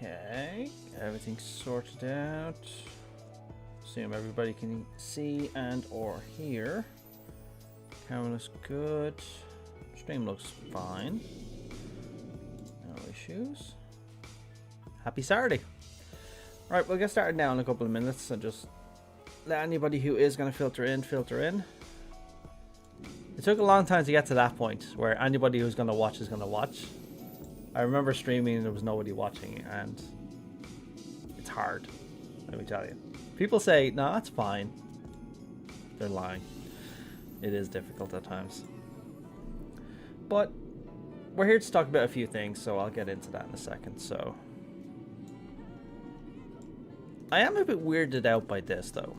Okay, everything's sorted out. Assume everybody can see and or hear. Camera looks good. Stream looks fine. No issues. Happy Saturday. Right, we'll get started now in a couple of minutes and just let anybody who is going to filter in, filter in. It took a long time to get to that point where anybody who's going to watch is going to watch. I remember streaming and there was nobody watching, and it's hard, let me tell you. People say, no, it's fine. They're lying. It is difficult at times. But we're here to talk about a few things, so I'll get into that in a second. So I am a bit weirded out by this, though.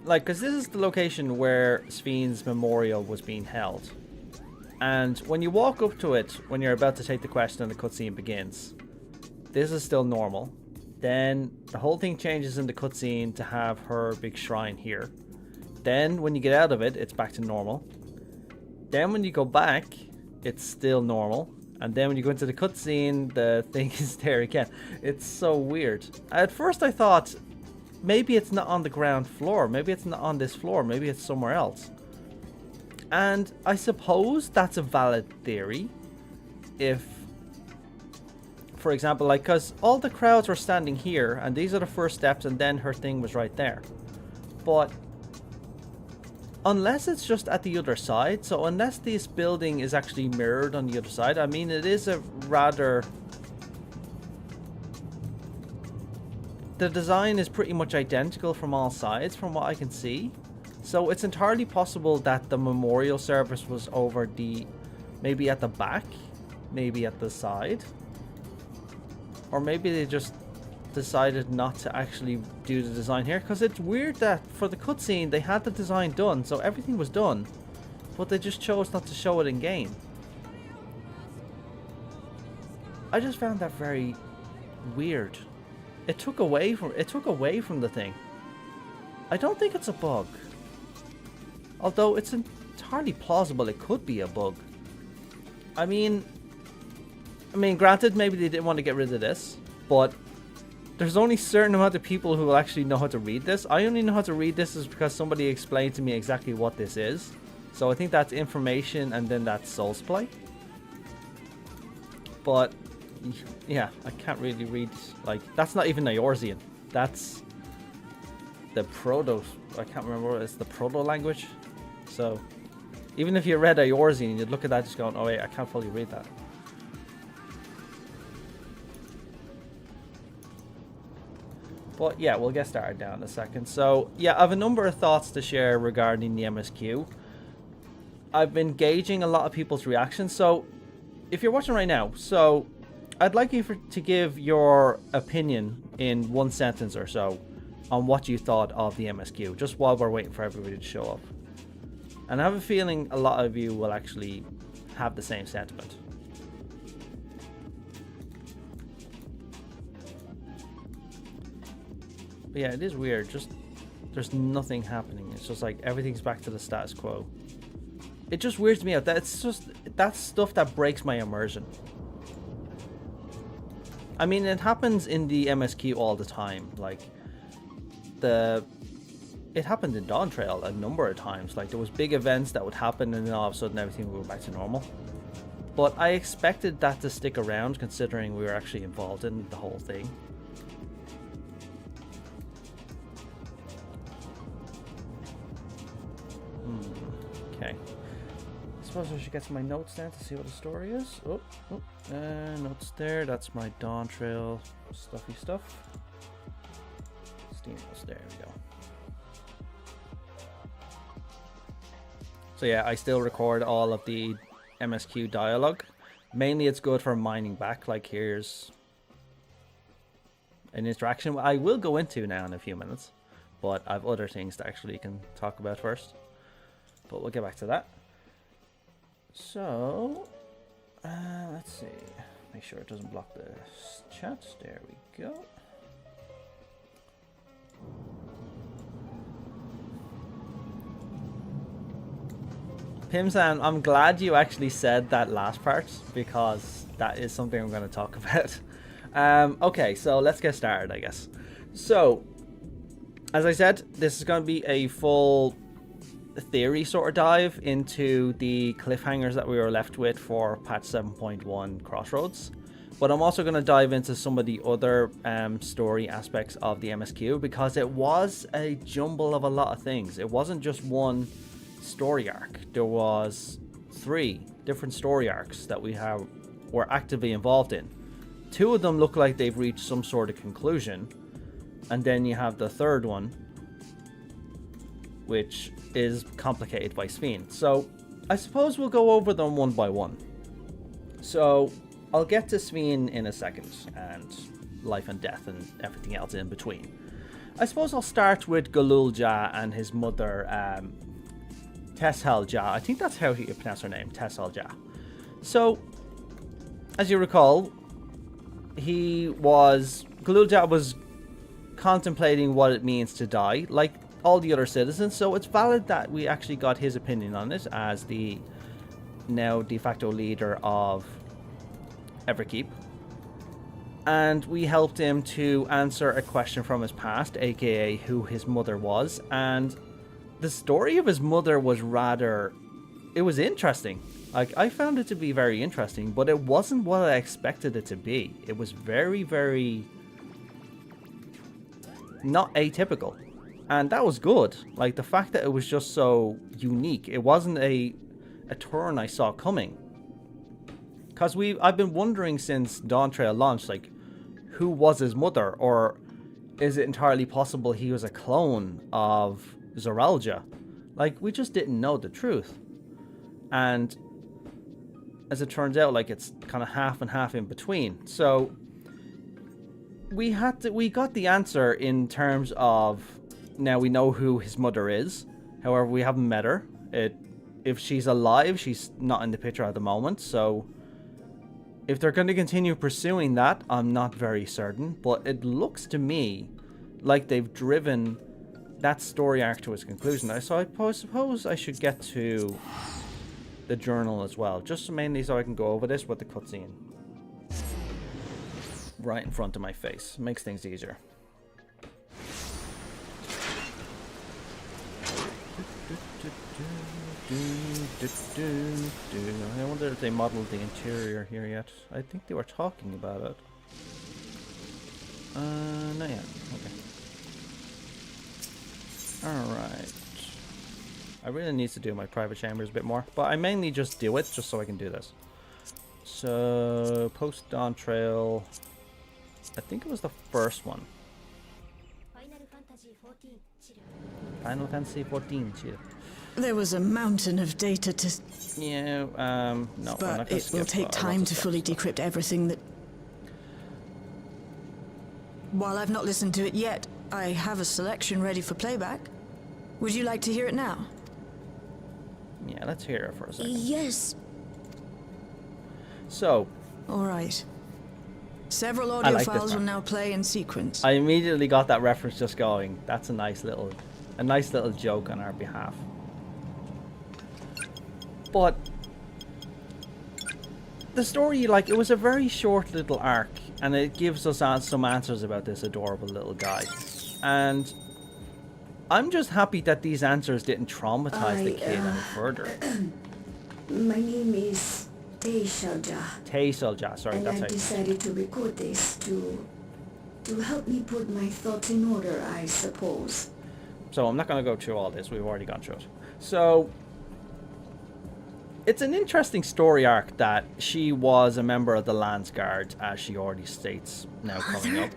Because this is the location where Sphene's memorial was being held. And when you walk up to it, when you're about to take the question and the cutscene begins, this is still normal. Then the whole thing changes in the cutscene to have her big shrine here. Then when you get out of it, it's back to normal. Then when you go back, it's still normal. And then when you go into the cutscene, the thing is there again. It's so weird. At first I thought, maybe it's not on the ground floor. Maybe it's not on this floor. Maybe it's somewhere else. And I suppose that's a valid theory. If, for example, like, because all the crowds were standing here, and these are the first steps, and then her thing was right there. But unless it's just at the other side, so unless this building is actually mirrored on the other side, I mean, it is a rather... The design is pretty much identical from all sides, from what I can see. So it's entirely possible that the memorial service was over maybe at the back, maybe at the side. Or maybe they just decided not to actually do the design here. Because it's weird that for the cutscene, they had the design done, so everything was done. But they just chose not to show it in game. I just found that very weird. It took away from the thing. I don't think it's a bug. Although it's entirely plausible it could be a bug. I mean, granted, maybe they didn't want to get rid of this, but there's only a certain amount of people who will actually know how to read this. I only know how to read this is because somebody explained to me exactly what this is. So I think that's information, and then that's soul play. But yeah, I can't really read, like, that's not even Eorzean. That's the proto, I can't remember what it's, the proto language. So even if you read Eorzean, you'd look at that just going, oh wait, I can't fully read that. But yeah, we'll get started now in a second. So yeah, I have a number of thoughts to share regarding the MSQ. I've been gauging a lot of people's reactions. So if you're watching right now, so I'd like you to give your opinion in one sentence or so on what you thought of the MSQ, just while we're waiting for everybody to show up. And I have a feeling a lot of you will actually have the same sentiment. But yeah, it is weird. Just there's nothing happening. It's just like everything's back to the status quo. It just weirds me out. That's stuff that breaks my immersion. I mean, it happens in the MSQ all the time. Like it happened in Dawn Trail a number of times. Like, there was big events that would happen and then all of a sudden everything would go back to normal. But I expected that to stick around, considering we were actually involved in the whole thing. Okay. I suppose I should get to my notes then to see what the story is. Notes there. That's my Dawn Trail stuffy stuff. Steam notes. There we go. So yeah, I still record all of the MSQ dialogue. Mainly it's good for mining back, like here's an interaction I will go into now in a few minutes, but I have other things that actually can talk about first. But we'll get back to that. So, let's see. Make sure it doesn't block the chat. There we go. Pimsan, I'm glad you actually said that last part, because that is something I'm going to talk about. Okay, so let's get started, I guess. So, as I said, this is going to be a full theory sort of dive into the cliffhangers that we were left with for patch 7.1 Crossroads. But I'm also going to dive into some of the other story aspects of the MSQ, because it was a jumble of a lot of things. It wasn't just one story arc. There was 3 different story arcs that were actively involved in. 2 of them look like they've reached some sort of conclusion, and then you have the 3rd one, which is complicated by Sphene. So I suppose we'll go over them one by one. So I'll get to Sphene in a second, and life and death and everything else in between. I suppose I'll start with Gulool Ja and his mother, Tessal Ja. I think that's how you pronounce her name, Tessal Ja. So, as you recall, Gulool Ja was contemplating what it means to die, like all the other citizens, so it's valid that we actually got his opinion on it as the now de facto leader of Everkeep. And we helped him to answer a question from his past, aka who his mother was, and the story of his mother was it was interesting. Like, I found it to be very interesting, but it wasn't what I expected it to be. It was very, very not atypical. And that was good. Like, the fact that it was just so unique. It wasn't a turn I saw coming. Because I've been wondering since Dawn Trail launched, like, who was his mother? Or is it entirely possible he was a clone of Cerillium? Like, we just didn't know the truth. And as it turns out, like, it's kind of half and half in between. So we got the answer in terms of, now we know who his mother is. However, we haven't met her. If she's alive, she's not in the picture at the moment. So if they're going to continue pursuing that, I'm not very certain. But it looks to me like they've driven that story arc to its conclusion. So I suppose I should get to the journal as well. Just mainly so I can go over this with the cutscene right in front of my face. Makes things easier. I wonder if they modeled the interior here yet. I think they were talking about it. Not yet. Okay. Alright. I really need to do my private chambers a bit more, but I mainly just do it just so I can do this. So, post Dawn Trail. I think it was the first one. Final Fantasy 14, chill. There was a mountain of data to... Yeah, no. But it will take time to fully decrypt everything that... While I've not listened to it yet, I have a selection ready for playback. Would you like to hear it now? Yeah, let's hear it for a second. Yes. So... Alright. Several audio files will now play in sequence. I immediately got that reference just going. That's a nice little joke on our behalf. But the story, like, it was a very short little arc, and it gives us some answers about this adorable little guy. And I'm just happy that these answers didn't traumatize the kid any further. My name is Tessal Ja. Tessal Ja, sorry, and that's I how you... decided to record this to help me put my thoughts in order, I suppose. So I'm not going to go through all this. We've already gone through it. So it's an interesting story arc that she was a member of the Lance Guard, as she already states now coming up.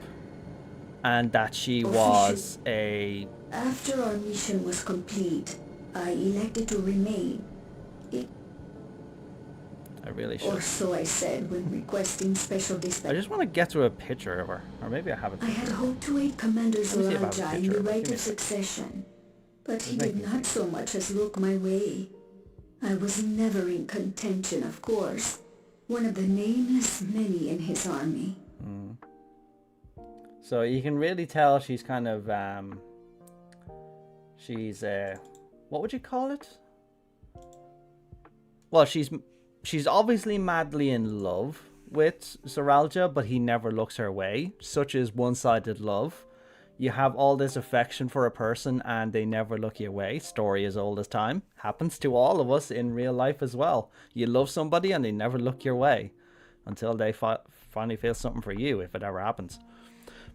And that she was a... After our mission was complete, I elected to remain. I really should. Or so I said when requesting special dispatch. I just want to get to a picture of her. Or maybe I have a I had hoped to aid Commander Cerillium in the right of succession. succession, but he did not so much as look my way. I was never in contention, of course. One of the nameless many in his army. Mm. So you can really tell she's kind of, she's, what would you call it? Well, she's obviously madly in love with Cerillium, but he never looks her way. Such is one-sided love. You have all this affection for a person and they never look your way. Story as old as time. Happens to all of us in real life as well. You love somebody and they never look your way until they finally feel something for you, if it ever happens.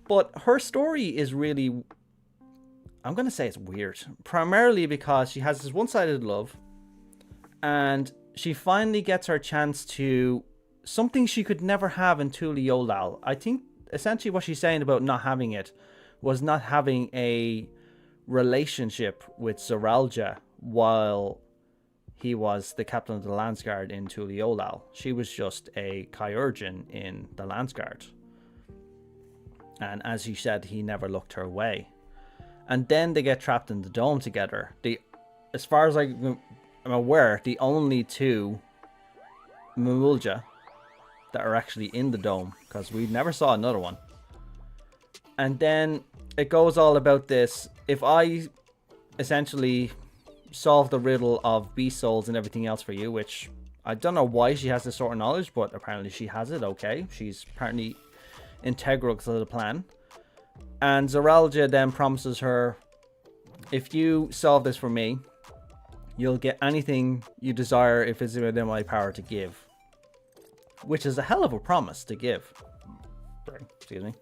But her story is really, I'm going to say it's weird. Primarily because she has this one-sided love and she finally gets her chance to something she could never have in Tuliolal. I think essentially what she's saying about not having it was not having a relationship with Cerillium while he was the captain of the Landsguard in Tuliolal. She was just a Kyurgin in the Landsguard. And as he said, he never looked her way. And then they get trapped in the dome together. As far as I'm aware, the only two Mamulja that are actually in the dome, because we never saw another one. And then it goes all about this. If I essentially solve the riddle of beast souls and everything else for you, which I don't know why she has this sort of knowledge, but apparently she has it. Okay, she's apparently integral to the plan. And Cerillium then promises her, if you solve this for me, you'll get anything you desire if it's within my power to give. Which is a hell of a promise to give. Excuse me.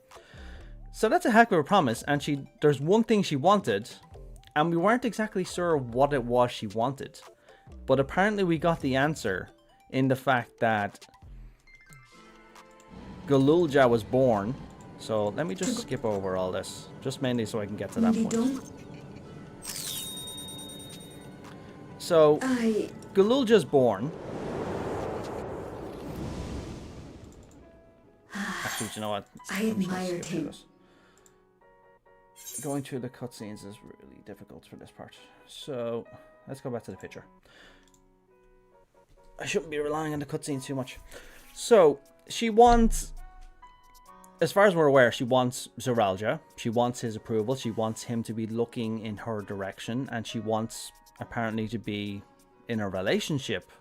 So that's a heck of a promise, and there's one thing she wanted, and we weren't exactly sure what it was she wanted. But apparently we got the answer in the fact that Gulool was born. So let me just skip over all this, just mainly so I can get to that point. So Gulool's born. Actually, do you know what? I admired him. Going through the cutscenes is really difficult for this part. So let's go back to the picture. I shouldn't be relying on the cutscenes too much. So she wants, as far as we're aware, she wants Cerillium. She wants his approval. She wants him to be looking in her direction. And she wants, apparently, to be in a relationship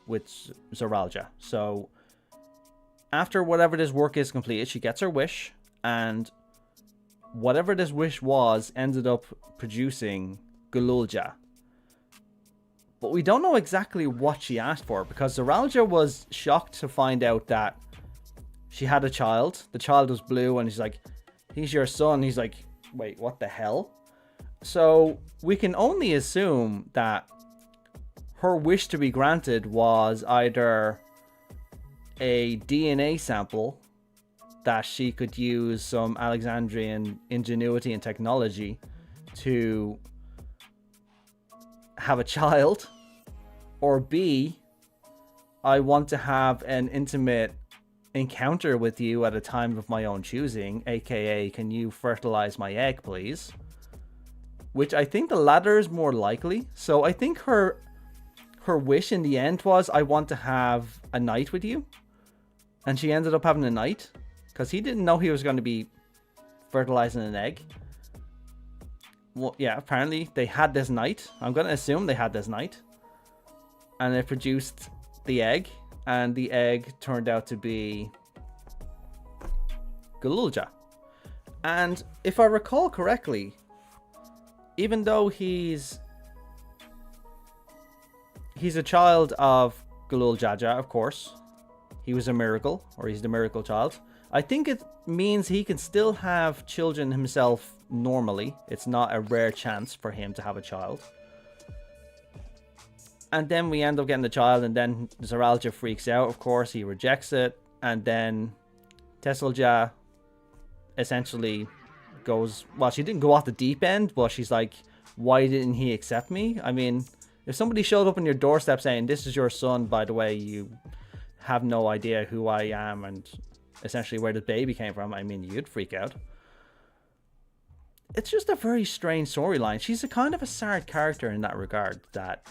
with Cerillium. So after whatever this work is completed, she gets her wish. And whatever this wish was ended up producing Gulool. But we don't know exactly what she asked for, because Cerillium was shocked to find out that she had a child. The child was blue, and he's like, he's your son. He's like, wait, what the hell? So we can only assume that her wish to be granted was either a DNA sample that she could use some Alexandrian ingenuity and technology to have a child, or B, I want to have an intimate encounter with you at a time of my own choosing, aka can you fertilize my egg please? Which I think the latter is more likely. So I think her wish in the end was, I want to have a night with you, and she ended up having a night. Because he didn't know he was going to be fertilizing an egg. Well, yeah, apparently they had this night. I'm going to assume they had this night. And it produced the egg. And the egg turned out to be Gulool. And if I recall correctly, even though he's a child of Gulool, of course. He was a miracle, or he's the miracle child. I think it means he can still have children himself normally. It's not a rare chance for him to have a child. And then we end up getting the child, and then Cerillium freaks out, of course. He rejects it. And then Tessal essentially goes... Well, she didn't go off the deep end, but she's like, why didn't he accept me? I mean, if somebody showed up on your doorstep saying, this is your son, by the way, you have no idea who I am and essentially where the baby came from, I mean, you'd freak out. It's just a very strange storyline. She's a kind of a sad character in that regard, that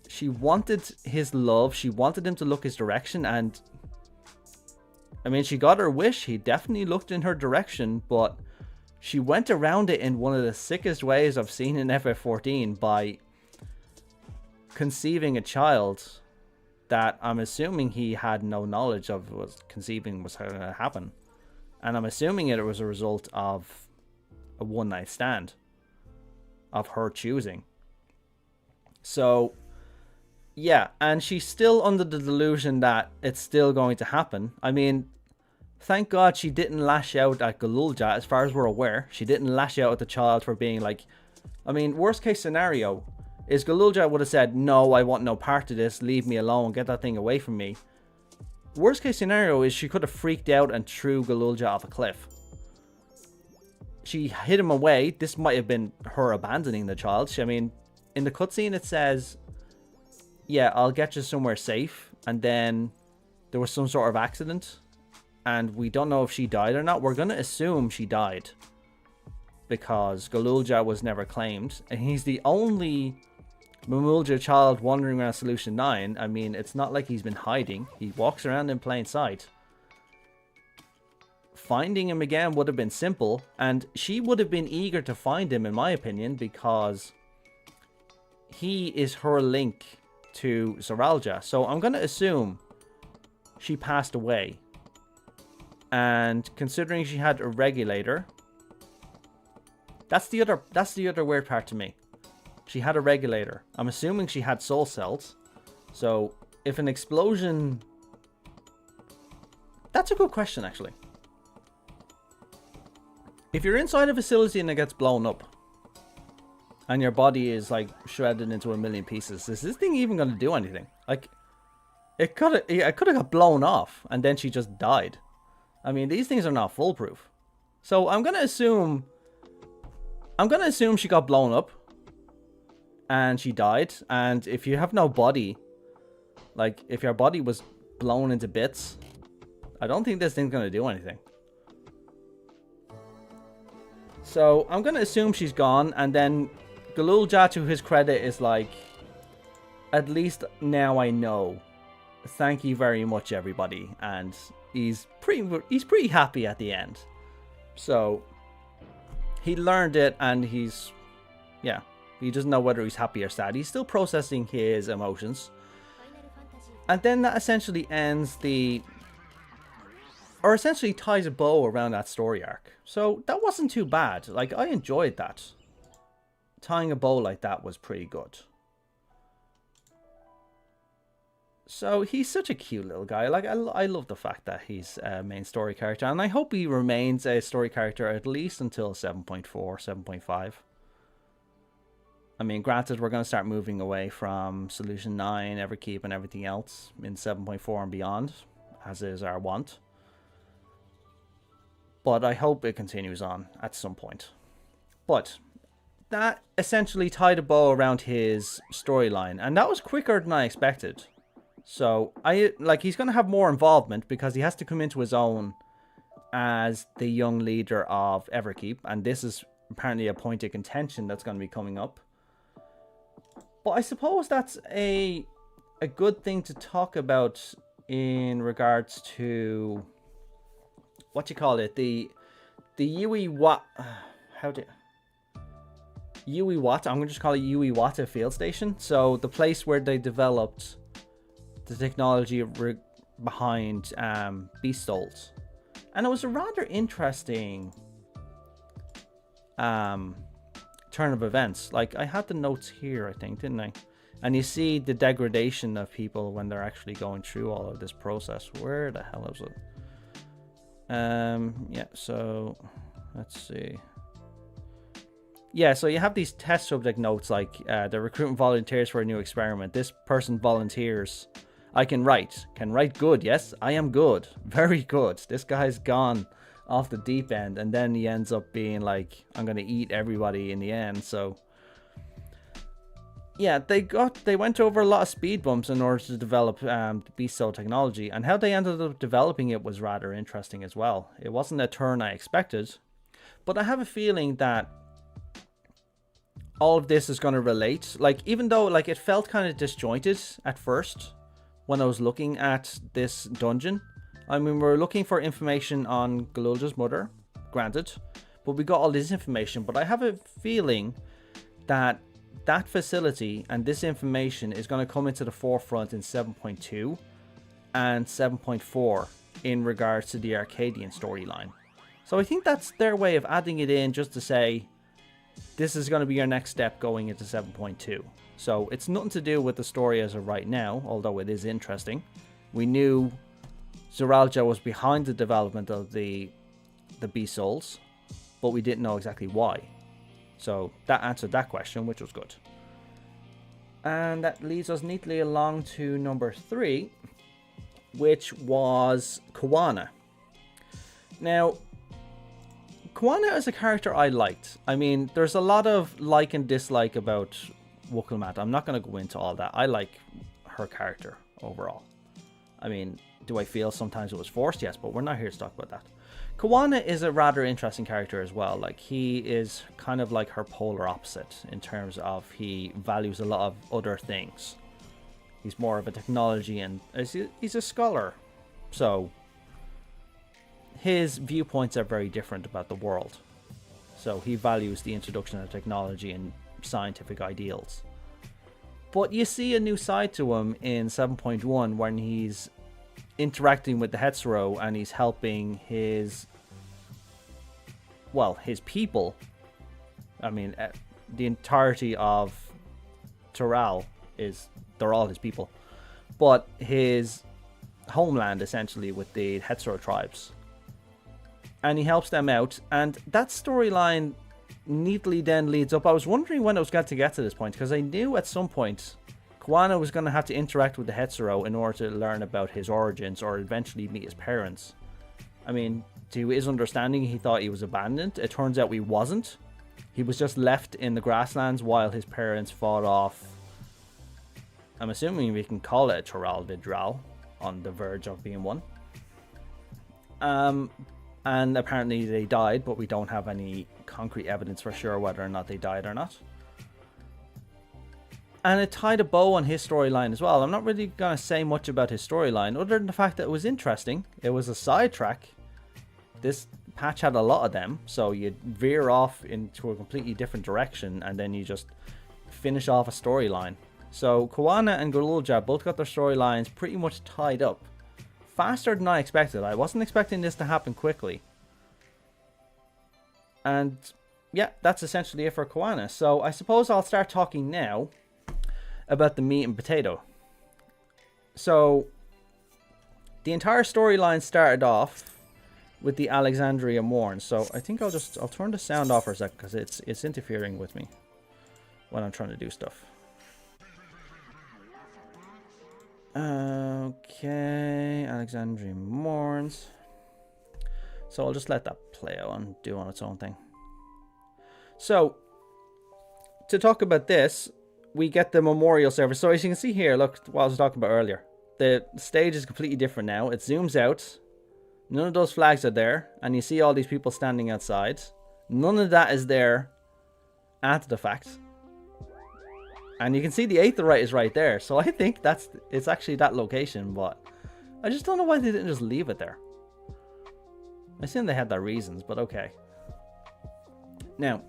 she wanted his love, she wanted him to look his direction, and I mean, she got her wish. He definitely looked in her direction, but she went around it in one of the sickest ways I've seen in FF14 by conceiving a child that I'm assuming he had no knowledge of was conceiving was going to happen. And I'm assuming it was a result of a one-night stand of her choosing. So, yeah, and she's still under the delusion that it's still going to happen. I mean, thank God she didn't lash out at Gulool, as far as we're aware. She didn't lash out at the child for being like... I mean, worst case scenario is Gulool would have said, no, I want no part of this, leave me alone, get that thing away from me. Worst case scenario is she could have freaked out and threw Gulool off a cliff. She hid him away. This might have been her abandoning the child. I mean, in the cutscene it says, yeah, I'll get you somewhere safe. And then there was some sort of accident. And we don't know if she died or not. We're going to assume she died. Because Gulool was never claimed. And he's the only Mamulja child wandering around Solution 9. I mean, it's not like he's been hiding. He walks around in plain sight. Finding him again would have been simple. And she would have been eager to find him, in my opinion. Because he is her link to Cerillium. So I'm going to assume she passed away. And considering she had a regulator, that's the other weird part to me. She had a regulator. I'm assuming she had soul cells. So if an explosion... That's a good question, actually. If you're inside a facility and it gets blown up, and your body is like shredded into a million pieces, is this thing even going to do anything? Like, it could have got blown off, and then she just died. I mean, these things are not foolproof. So I'm gonna assume she got blown up and she died. And if you have no body, like if your body was blown into bits, I don't think this thing's gonna do anything. So I'm gonna assume she's gone, and then Gulool, to his credit, is like, at least now I know. Thank you very much, everybody. And he's pretty happy at the end. So he learned it, and he's, yeah, he doesn't know whether he's happy or sad. He's still processing his emotions. And then that essentially ends or essentially ties a bow around that story arc. So that wasn't too bad. Like, I enjoyed that. Tying a bow like that was pretty good. So he's such a cute little guy. Like, I love the fact that he's a main story character. And I hope he remains a story character at least until 7.4, 7.5. I mean, granted, we're going to start moving away from Solution 9, Everkeep, and everything else in 7.4 and beyond, as is our want. But I hope it continues on at some point. But that essentially tied a bow around his storyline. And that was quicker than I expected. So, he's going to have more involvement because he has to come into his own as the young leader of Everkeep. And this is apparently a point of contention that's going to be coming up. But I suppose that's a good thing to talk about in regards to... what you call it? The Yui Wat... Yui Wata. I'm going to just call it Yui Wata Field Station. So, the place where they developed the technology behind Beast Souls. And it was a rather interesting turn of events. Like, I had the notes here, I think, didn't I? And you see the degradation of people when they're actually going through all of this process. Where the hell is it? Yeah, so let's see. Yeah, so you have these test subject notes like they're recruiting volunteers for a new experiment. This person volunteers. I can write good. Yes, I am good, very good. This guy's gone off the deep end, and then he ends up being like, I'm gonna eat everybody in the end. So yeah, they went over a lot of speed bumps in order to develop Beast Soul technology, and how they ended up developing it was rather interesting as well. It wasn't a turn I expected, but I have a feeling that all of this is going to relate. Like, even though like it felt kind of disjointed at first when I was looking at this dungeon. I mean, we're looking for information on Gulool's mother, granted, but we got all this information. But I have a feeling that that facility and this information is going to come into the forefront in 7.2 and 7.4 in regards to the Arcadian storyline. So I think that's their way of adding it in, just to say this is going to be your next step going into 7.2. So it's nothing to do with the story as of right now, although it is interesting. We knew Cerillium was behind the development of the Beast Souls, but we didn't know exactly why. So that answered that question, which was good. And that leads us neatly along to number 3, which was Koana. Now, Koana is a character I liked. I mean, there's a lot of like and dislike about Wukulmat. I'm not going to go into all that. I like her character overall. I mean, do I feel sometimes it was forced? Yes, but we're not here to talk about that. Koana is a rather interesting character as well. Like, he is kind of like her polar opposite in terms of he values a lot of other things. He's more of a technology and he's a scholar. So his viewpoints are very different about the world. So he values the introduction of technology and scientific ideals. But you see a new side to him in 7.1 when he's interacting with the Hetero and he's helping his people. I mean, the entirety of Tessal they're all his people. But his homeland, essentially, with the Hetero tribes. And he helps them out. And that storyline neatly then leads up. I was wondering when it was going to get to this point, because I knew at some point Koana was going to have to interact with the Hetero in order to learn about his origins or eventually meet his parents. I mean, to his understanding, he thought he was abandoned. It turns out he wasn't. He was just left in the grasslands while his parents fought off, I'm assuming we can call it a Tessal Vidral, on the verge of being one. And apparently they died, but we don't have any concrete evidence for sure whether or not they died or not. And it tied a bow on his storyline as well. I'm not really going to say much about his storyline, other than the fact that it was interesting. It was a sidetrack. This patch had a lot of them, so you veer off into a completely different direction, and then you just finish off a storyline. So Koana and Gulool both got their storylines pretty much tied up. Faster than I expected. I wasn't expecting this to happen quickly. And yeah, that's essentially it for Koana. So I suppose I'll start talking now about the meat and potato. So the entire storyline started off with the Alexandria Morn. So I think I'll turn the sound off for a sec, because it's interfering with me when I'm trying to do stuff. Okay, Alexandria Morns. So I'll just let that play out and do on its own thing. So, to talk about this, we get the memorial service. So as you can see here, look, what I was talking about earlier. The stage is completely different now. It zooms out. None of those flags are there. And you see all these people standing outside. None of that is there after the fact. And you can see the Aetherite is right there. So I think it's actually that location, but I just don't know why they didn't just leave it there. I assume they had their reasons, but okay. Now,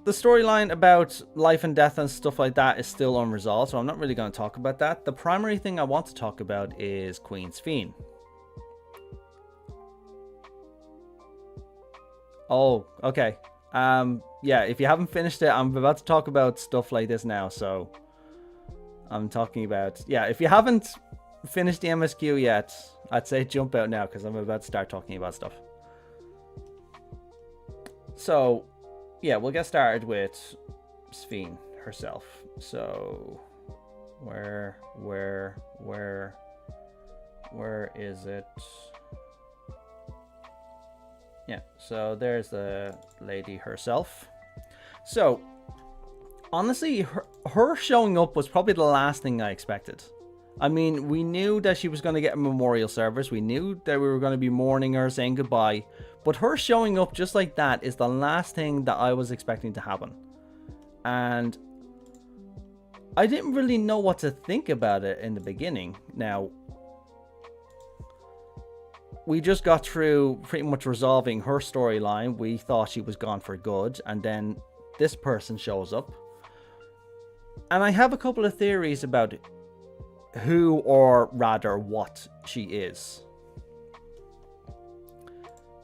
the storyline about life and death and stuff like that is still unresolved, so I'm not really going to talk about that. The primary thing I want to talk about is Queen Sphene. Oh, okay. Yeah, if you haven't finished it, I'm about to talk about stuff like this now, so I'm talking about, yeah, if you haven't finished the MSQ yet, I'd say jump out now, because I'm about to start talking about stuff. So, yeah, we'll get started with Sphene herself. So, where is it? Yeah, so there's the lady herself. So, honestly, her showing up was probably the last thing I expected. I mean, we knew that she was going to get a memorial service. We knew that we were going to be mourning her, saying goodbye. But her showing up just like that is the last thing that I was expecting to happen. And I didn't really know what to think about it in the beginning. Now, we just got through pretty much resolving her storyline. We thought she was gone for good. And then this person shows up. And I have a couple of theories about who, or rather what, she is.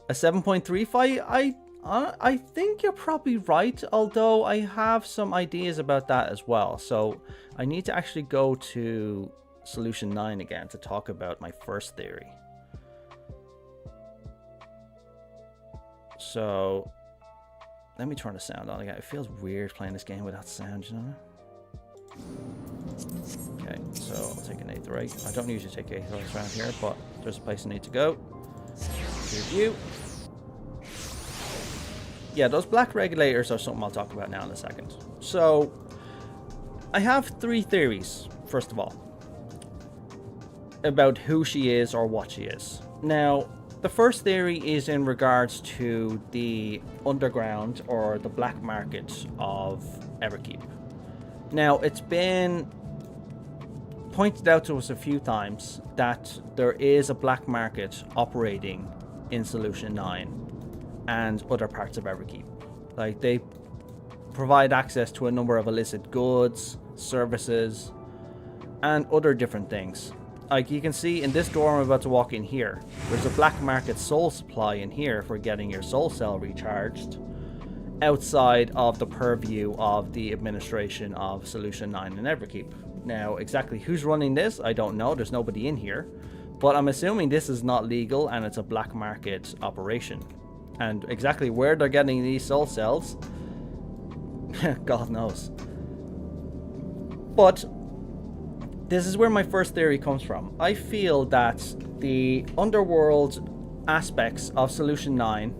A 7.3 I think you're probably right, although I have some ideas about that as well. So I need to actually go to solution 9 again to talk about my first theory. So let me turn the sound on again. It feels weird playing this game without sound, you know? Okay, so I'll take an Aetherite. I don't usually take Aetherites around here, but there's a place I need to go. Review. Yeah, those black regulators are something I'll talk about now in a second. So, I have 3 theories, first of all, about who she is or what she is. Now, the first theory is in regards to the underground or the black market of Everkeep. Now, it's been pointed out to us a few times that there is a black market operating in Solution 9 and other parts of Everkeep. Like, they provide access to a number of illicit goods, services, and other different things. Like, you can see in this door I'm about to walk in here, there's a black market soul supply in here for getting your soul cell recharged, outside of the purview of the administration of Solution 9 and Everkeep. Now, exactly who's running this, I don't know. There's nobody in here. But I'm assuming this is not legal and it's a black market operation. And exactly where they're getting these soul cells, God knows. But this is where my first theory comes from. I feel that the underworld aspects of Solution 9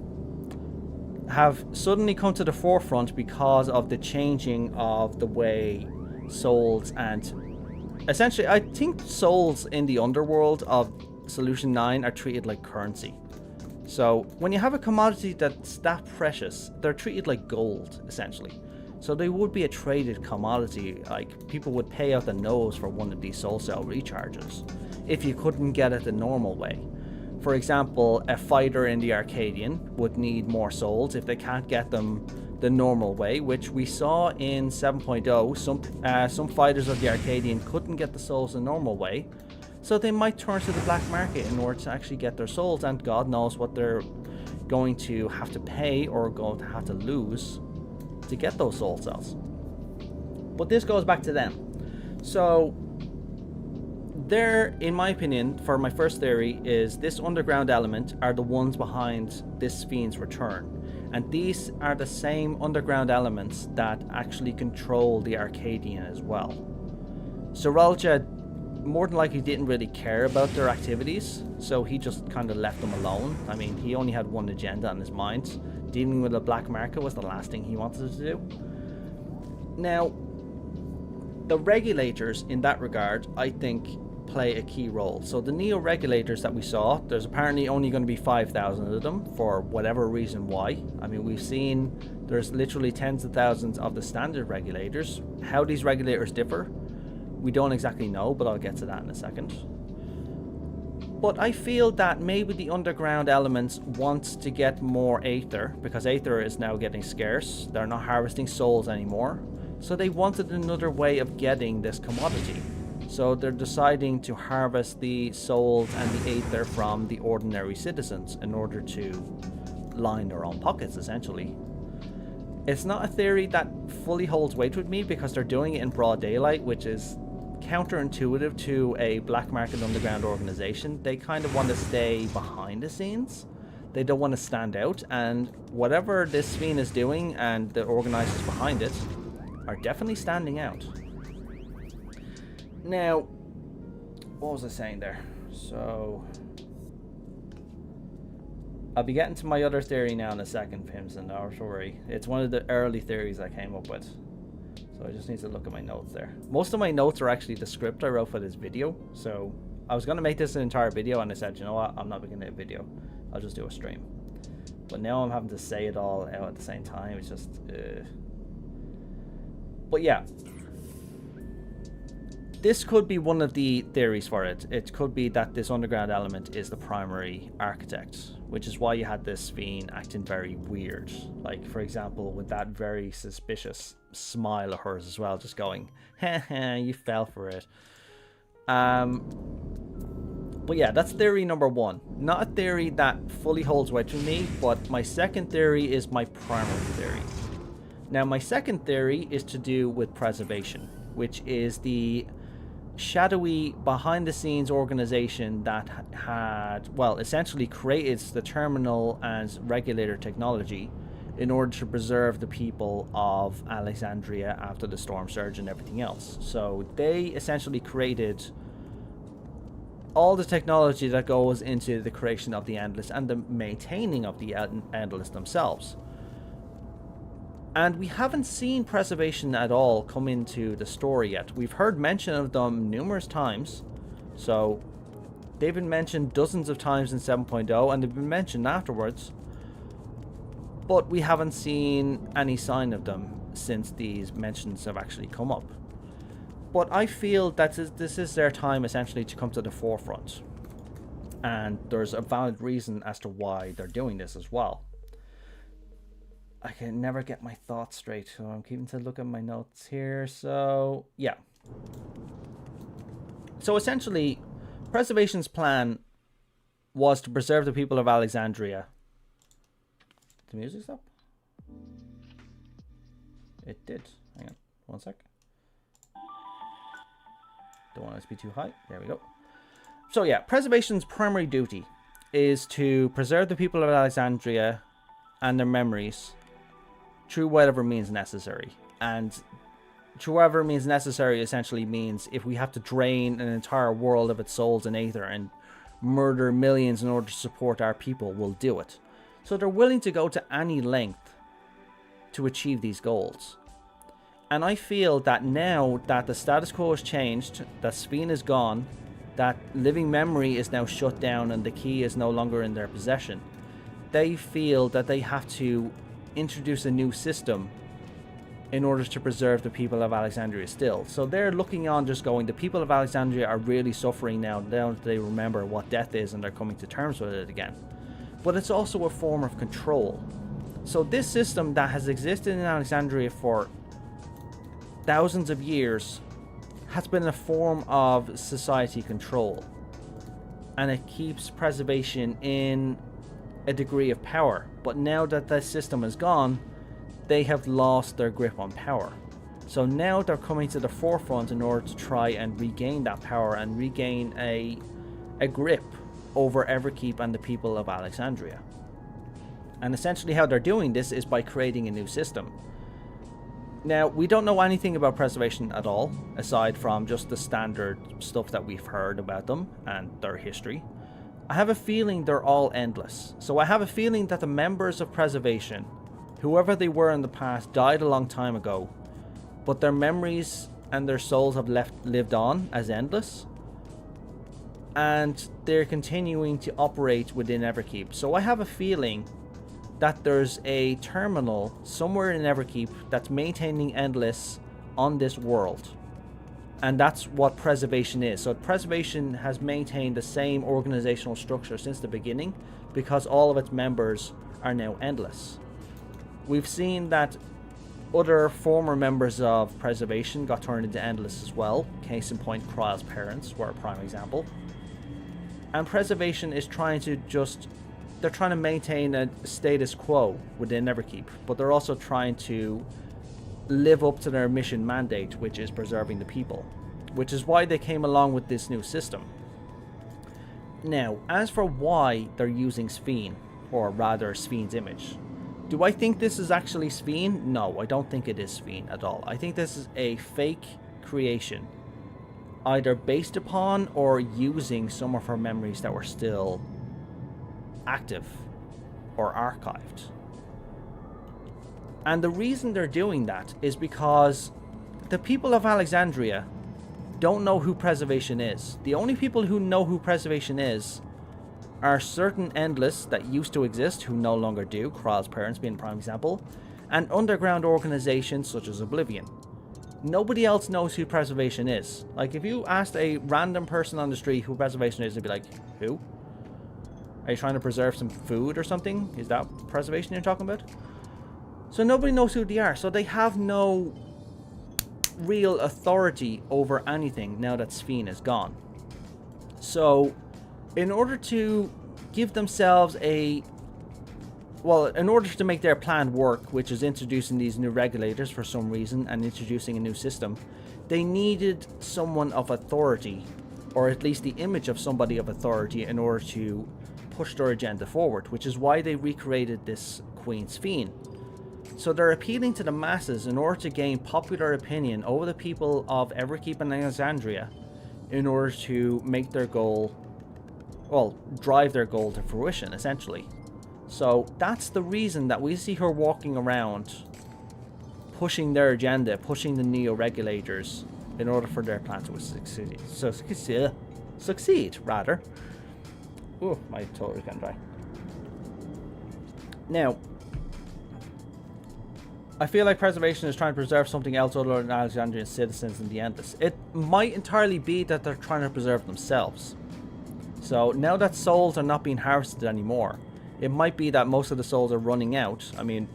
have suddenly come to the forefront because of the changing of the way souls and essentially I think souls in the underworld of Solution 9 are treated like currency. So when you have a commodity that's that precious, they're treated like gold essentially. So they would be a traded commodity. Like, people would pay out the nose for one of these soul cell recharges if you couldn't get it the normal way. For example, a fighter in the Arcadian would need more souls if they can't get them the normal way, which we saw in 7.0. Some fighters of the Arcadian couldn't get the souls the normal way, so they might turn to the black market in order to actually get their souls, and God knows what they're going to have to pay or going to have to lose to get those soul cells. But this goes back to them. So there, in my opinion, for my first theory, is this underground element are the ones behind this Sphene's return. And these are the same underground elements that actually control the Arcadian as well. Cerillium more than likely didn't really care about their activities, so he just kind of left them alone. I mean, he only had one agenda on his mind. Dealing with the black market was the last thing he wanted to do. Now, the regulators in that regard, I think, play a key role. So the Neo regulators that we saw, there's apparently only going to be 5,000 of them for whatever reason why. I mean, we've seen there's literally tens of thousands of the standard regulators. How these regulators differ, we don't exactly know, but I'll get to that in a second. But I feel that maybe the underground elements want to get more Aether, because Aether is now getting scarce. They're not harvesting souls anymore. So they wanted another way of getting this commodity. So they're deciding to harvest the souls and the Aether from the ordinary citizens in order to line their own pockets, essentially. It's not a theory that fully holds weight with me because they're doing it in broad daylight, which is counterintuitive to a black market underground organization. They kind of want to stay behind the scenes. They don't want to stand out, and whatever this Sphene is doing and the organizers behind it are definitely standing out. Now, what was I saying there? So, I'll be getting to my other theory now in a second, Pimson, don't worry. It's one of the early theories I came up with. So I just need to look at my notes there. Most of my notes are actually the script I wrote for this video. So I was going to make this an entire video, and I said, you know what, I'm not making it a video. I'll just do a stream. But now I'm having to say it all out at the same time. It's just... But yeah. this could be one of the theories for it. It could be that this underground element is the primary architect, which is why you had this Sphene acting very weird. Like, for example, with that very suspicious smile of hers as well, just going, "Heh, you fell for it." But yeah, that's theory number one. Not a theory that fully holds weight for me, but my second theory is my primary theory. Now, my second theory is to do with preservation, which is the shadowy, behind-the-scenes organization that had, well, essentially created the terminal and regulator technology in order to preserve the people of Alexandria after the storm surge and everything else. So they essentially created all the technology that goes into the creation of the Endless and the maintaining of the Endless themselves. And we haven't seen preservation at all come into the story yet. We've heard mention of them numerous times. So they've been mentioned dozens of times in 7.0 and they've been mentioned afterwards. But we haven't seen any sign of them since these mentions have actually come up. But I feel that this is their time essentially to come to the forefront. And there's a valid reason as to why they're doing this as well. I can never get my thoughts straight, so I'm keeping to look at my notes here. So, yeah. So essentially, preservation's plan was to preserve the people of Alexandria. Did the music stop? It did. Hang on, one sec. Don't want it to be too high. There we go. So yeah, preservation's primary duty is to preserve the people of Alexandria and their memories through whatever means necessary. And through whatever means necessary essentially means if we have to drain an entire world of its souls and aether and murder millions in order to support our people, we'll do it. So they're willing to go to any length to achieve these goals. And I feel that now that the status quo has changed, that Sphene is gone, that living memory is now shut down and the key is no longer in their possession, they feel that they have to introduce a new system in order to preserve the people of Alexandria still. So they're looking on just going, the people of Alexandria are really suffering now that they remember what death is and they're coming to terms with it again. But it's also a form of control. So this system that has existed in Alexandria for thousands of years has been a form of society control. And it keeps preservation in a degree of power. But now that the system is gone, they have lost their grip on power. So now they're coming to the forefront in order to try and regain that power and regain a grip over Everkeep and the people of Alexandria. And essentially how they're doing this is by creating a new system. Now, we don't know anything about preservation at all, aside from just the standard stuff that we've heard about them and their history. I have a feeling they're all endless. So I have a feeling that the members of preservation, whoever they were in the past, died a long time ago, but their memories and their souls have lived on as endless, and they're continuing to operate within Everkeep. So I have a feeling that there's a terminal somewhere in Everkeep that's maintaining endless on this world. And that's what preservation is. So preservation has maintained the same organizational structure since the beginning because all of its members are now endless. We've seen that other former members of preservation got turned into endless as well. Case in point, Kryle's parents were a prime example. And preservation is trying to they're trying to maintain a status quo within Everkeep, but they're also trying to live up to their mission mandate, which is preserving the people, which is why they came along with this new system. Now, as for why they're using Sphene, or rather Sphene's image, do I think this is actually Sphene? No, I don't think it is Sphene at all. I think this is a fake creation, either based upon or using some of her memories that were still active or archived. And the reason they're doing that is because the people of Alexandria don't know who preservation is. The only people who know who preservation is are certain endless that used to exist who no longer do, Kryle's parents being a prime example, and underground organizations such as Oblivion. nobody else knows who Preservation is. Like, if you asked a random person on the street who Preservation is, they'd be like, who? Are you trying to preserve some food or something? Is that Preservation you're talking about? So nobody knows who they are. So they have no real authority over anything now that Sphene is gone. So in order to give themselves a... Well, in order to make their plan work, which is introducing these new regulators for some reason and introducing a new system, they needed someone of authority, or at least the image of somebody of authority, in order to push their agenda forward, which is why they recreated this Queen Sphene. So they're appealing to the masses in order to gain popular opinion over the people of Everkeep and Alexandria in order to make their goal, well, drive their goal to fruition, essentially. So that's the reason that we see her walking around pushing their agenda, pushing the neo-regulators in order for their plan to succeed, rather. Oh, my throat is getting dry. Now, I feel like Preservation is trying to preserve something else other than Alexandrian citizens in the Endless. It might entirely be that they're trying to preserve themselves. So now that souls are not being harvested anymore, it might be that most of the souls are running out. I mean,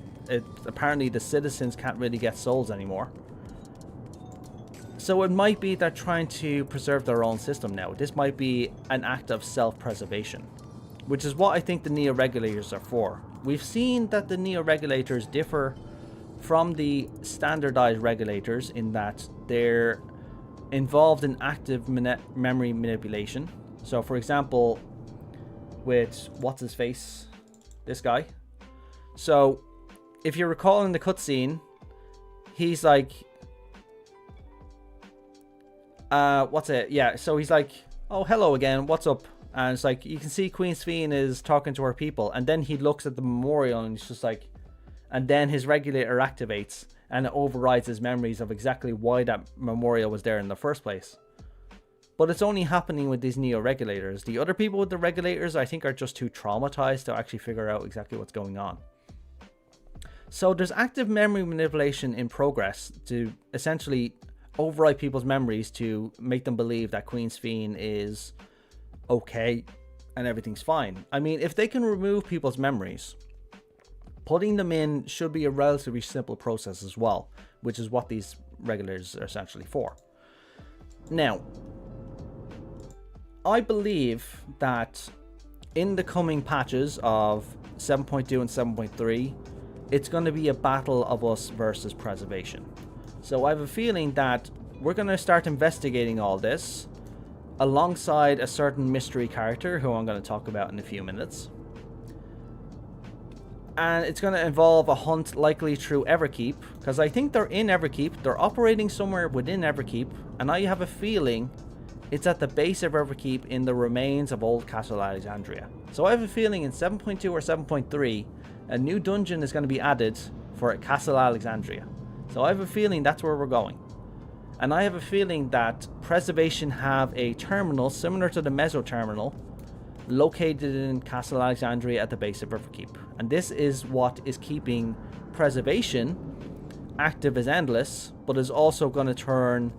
apparently the citizens can't really get souls anymore. So it might be they're trying to preserve their own system now. This might be an act of self-preservation, which is what I think the neo-regulators are for. We've seen that the neo-regulators differ from the standardized regulators in that they're involved in active memory manipulation. So, for example, with what's-his-face, this guy. So, if you recall in the cutscene, he's like... so he's like, oh, hello again, what's up? And it's like, you can see Queen Sphene is talking to her people, and then he looks at the memorial and he's just like... And then his regulator activates, and it overrides his memories of exactly why that memorial was there in the first place. But it's only happening with these neo-regulators. The other people with the regulators, I think, are just too traumatized to actually figure out exactly what's going on. So there's active memory manipulation in progress to essentially override people's memories to make them believe that Queen Sphene is okay and everything's fine. I mean, if they can remove people's memories, putting them in should be a relatively simple process as well, which is what these regulators are essentially for. Now, I believe that in the coming patches of 7.2 and 7.3, it's going to be a battle of us versus Preservation. So I have a feeling that we're going to start investigating all this alongside a certain mystery character who I'm going to talk about in a few minutes. And it's going to involve a hunt likely through Everkeep, because I think they're in Everkeep, they're operating somewhere within Everkeep, and I have a feeling it's at the base of Everkeep in the remains of Old Castle Alexandria. So I have a feeling in 7.2 or 7.3, a new dungeon is going to be added for Castle Alexandria. So I have a feeling that's where we're going. And I have a feeling that Preservation have a terminal similar to the Meso terminal located in Castle Alexandria at the base of Everkeep. And this is what is keeping Preservation active as Endless, but is also going to turn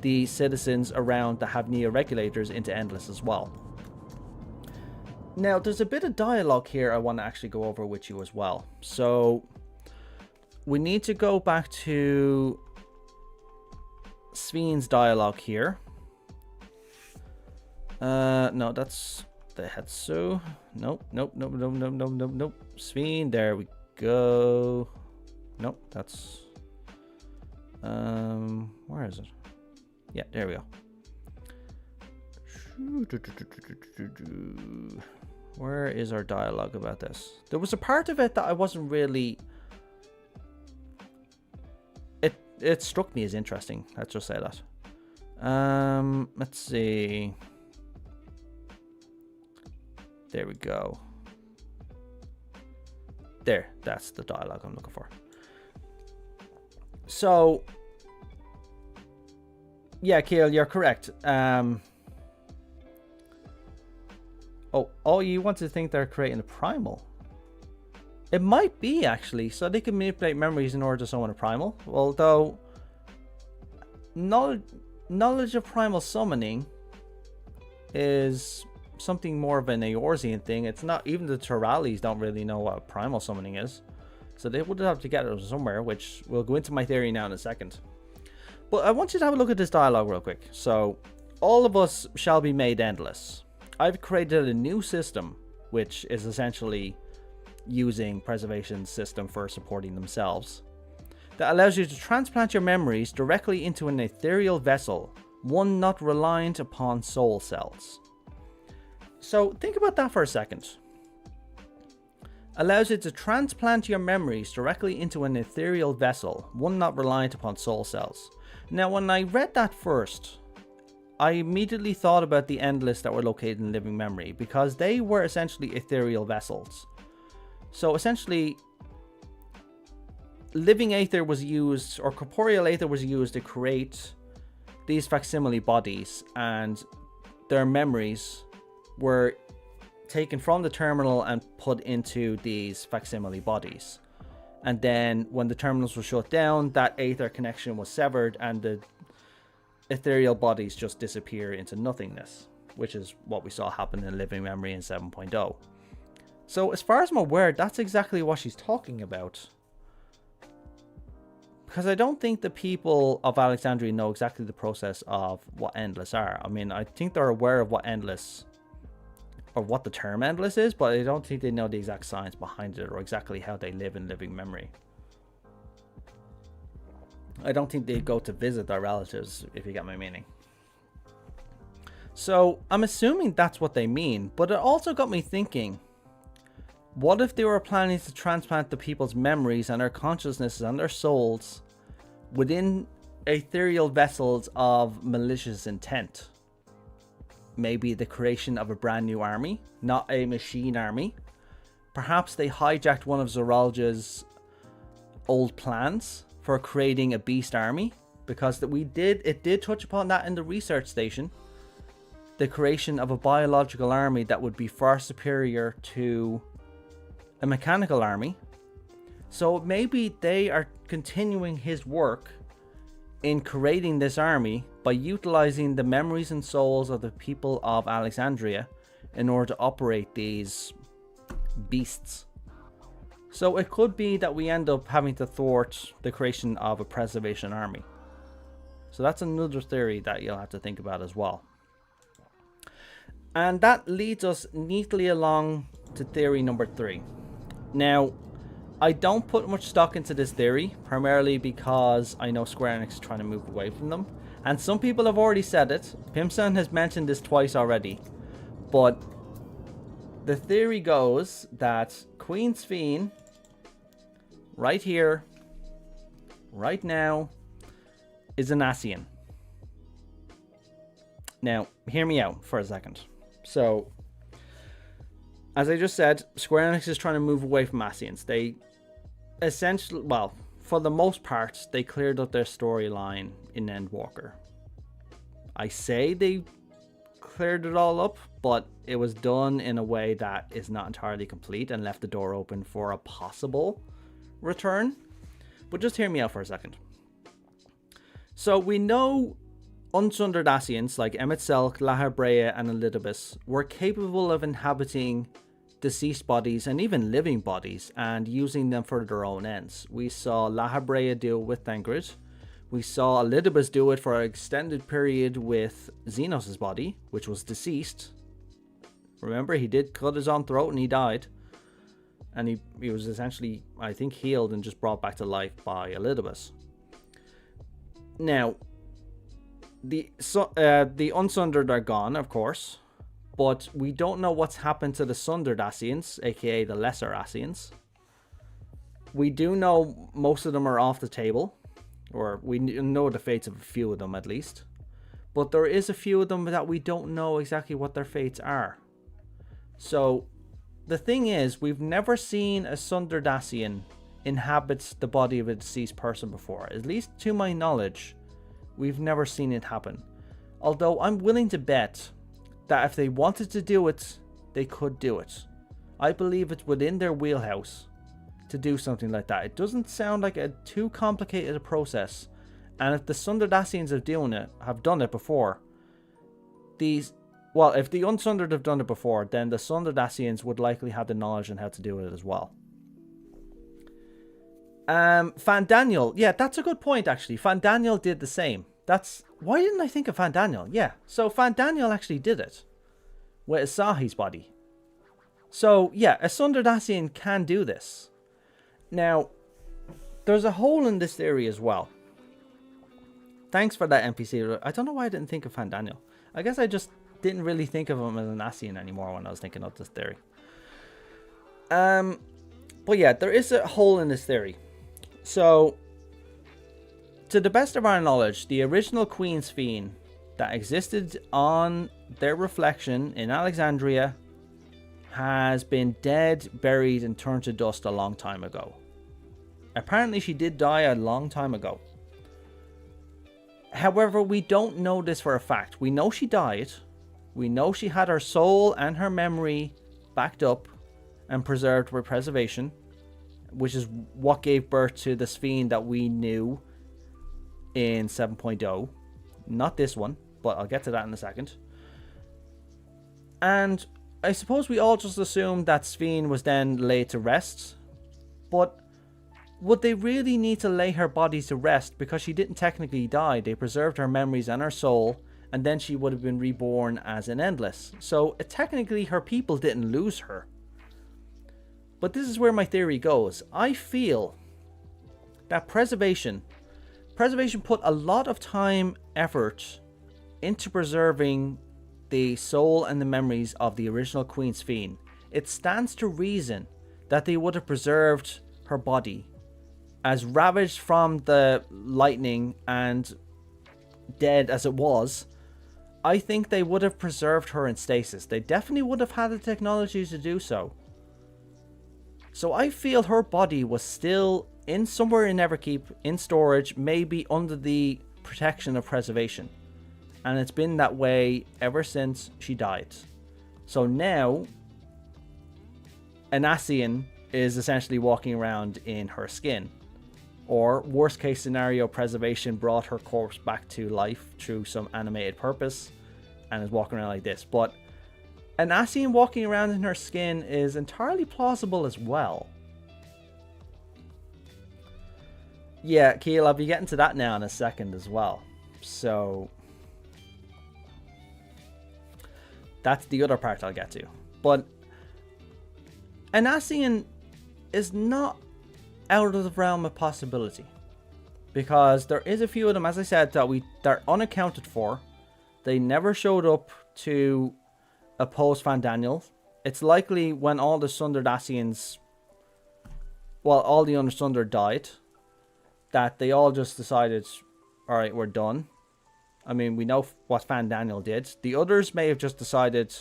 the citizens around that have neo-regulators into Endless as well. Now, there's a bit of dialogue here I want to actually go over with you as well. So, we need to go back to Sphene's dialogue here. No, that's the Hetsu. Nope. Sphene, there we go. Nope, that's... where is it? Yeah, there we go. Where is our dialogue about this? There was a part of it that I wasn't really... It struck me as interesting. Let's just say that. Let's see. There we go. There, that's the dialogue I'm looking for. So, yeah, Keel, you're correct. Oh, you want to think they're creating a primal? It might be, actually, so they can manipulate memories in order to summon a primal. Although, knowledge of primal summoning is something more of an Eorzean thing. It's not, even the Teralis don't really know what primal summoning is. So they would have to get it somewhere, which we'll go into my theory now in a second. But I want you to have a look at this dialogue real quick. So, all of us shall be made endless. I've created a new system, which is essentially using preservation's system for supporting themselves, that allows you to transplant your memories directly into an ethereal vessel, one not reliant upon soul cells. So think about that for a second. Allows you to transplant your memories directly into an ethereal vessel, one not reliant upon soul cells. Now, when I read that first, I immediately thought about the endless that were located in living memory, because they were essentially ethereal vessels. So essentially, living aether was used, or corporeal aether was used to create these facsimile bodies, and their memories were taken from the terminal and put into these facsimile bodies. And then when the terminals were shut down, that aether connection was severed and the ethereal bodies just disappear into nothingness, which is what we saw happen in living memory in 7.0. So as far as I'm aware, that's exactly what she's talking about. Because I don't think the people of Alexandria know exactly the process of what endless are. I mean, I think they're aware of what endless, or what the term endless is, but I don't think they know the exact science behind it or exactly how they live in living memory. I don't think they go to visit their relatives, if you get my meaning. So I'm assuming that's what they mean, but it also got me thinking, what if they were planning to transplant the people's memories and their consciousnesses and their souls within ethereal vessels of malicious intent? Maybe the creation of a brand new army, not a machine army. Perhaps they hijacked one of Zeralja's old plans for creating a beast army, because it did touch upon that in the research station. The creation of a biological army that would be far superior to a mechanical army. So maybe they are continuing his work in creating this army by utilizing the memories and souls of the people of Alexandria in order to operate these beasts. So it could be that we end up having to thwart the creation of a preservation army. So that's another theory that you'll have to think about as well. And that leads us neatly along to theory number 3. Now, I don't put much stock into this theory, primarily because I know Square Enix is trying to move away from them. And some people have already said it. Pimson has mentioned this twice already. But the theory goes that Queen Sphene, right here, right now, is an Ascian. Now, hear me out for a second. So, as I just said, Square Enix is trying to move away from Ascians. They essentially, well, for the most part, they cleared up their storyline in Endwalker. I say they cleared it all up, but it was done in a way that is not entirely complete and left the door open for a possible return. But just hear me out for a second. So we know unsundered Ascians like Emet-Selch, Lahabrea and Elidibus were capable of inhabiting deceased bodies and even living bodies and using them for their own ends. We saw Lahabrea do it with Thengrid. We saw Elidibus do it for an extended period with Xenos' body, which was deceased. Remember, he did cut his own throat and he died. And he was essentially, I think, healed and just brought back to life by Elidibus. Now, the unsundered are gone, of course. But we don't know what's happened to the sundered Ascians, aka the lesser Ascians. We do know most of them are off the table. Or we know the fates of a few of them at least. But there is a few of them that we don't know exactly what their fates are. So, the thing is, we've never seen a sundered Ascian inhabit the body of a deceased person before. At least to my knowledge, we've never seen it happen. Although I'm willing to bet that if they wanted to do it, they could do it. I believe it's within their wheelhouse to do something like that. It doesn't sound like a too complicated a process, And if the Sundered Ascians have done it before, if the Unsundered have done it before, then the Sundered Ascians would likely have the knowledge on how to do it as well. Fandaniel, yeah, that's a good point actually. Fandaniel did the same. Why didn't I think of Fandaniel? Yeah, so Fandaniel actually did it with Asahi's body. So yeah, a Sundered Ascian can do this. Now, there's a hole in this theory as well. Thanks for that, NPC. I don't know why I didn't think of Fandaniel. I guess I just didn't really think of him as an Ascian anymore when I was thinking of this theory. But yeah, there is a hole in this theory. So, to the best of our knowledge, the original Queen Sphene that existed on their reflection in Alexandria has been dead, buried, and turned to dust a long time ago. Apparently, she did die a long time ago. However, we don't know this for a fact. We know she died. We know she had her soul and her memory backed up and preserved with preservation, which is what gave birth to the Sphene that we knew in 7.0. Not this one, but I'll get to that in a second. And I suppose we all just assumed that Sphene was then laid to rest. But would they really need to lay her body to rest? Because she didn't technically die. They preserved her memories and her soul, and then she would have been reborn as an Endless. So technically her people didn't lose her. But this is where my theory goes. I feel that preservation put a lot of time, effort into preserving the soul and the memories of the original Queen Sphene. It stands to reason that they would have preserved her body, as ravaged from the lightning and dead as it was. I think they would have preserved her in stasis. They definitely would have had the technology to do so. So I feel her body was still in somewhere in Everkeep, in storage, maybe under the protection of preservation. And it's been that way ever since she died. So now, an Ascian is essentially walking around in her skin. Or, worst case scenario, preservation brought her corpse back to life through some animated purpose and is walking around like this. But an Ascian walking around in her skin is entirely plausible as well. Yeah, Keel, I'll be getting to that now in a second as well. So, that's the other part I'll get to. But an Ascian is not out of the realm of possibility, because there is a few of them, as I said, that they're unaccounted for. They never showed up to oppose Fandaniel. It's likely when all the Sundered Ascians, well, all the Unsundered died, that they all just decided, alright, we're done. I mean, we know what Fandaniel did. The others may have just decided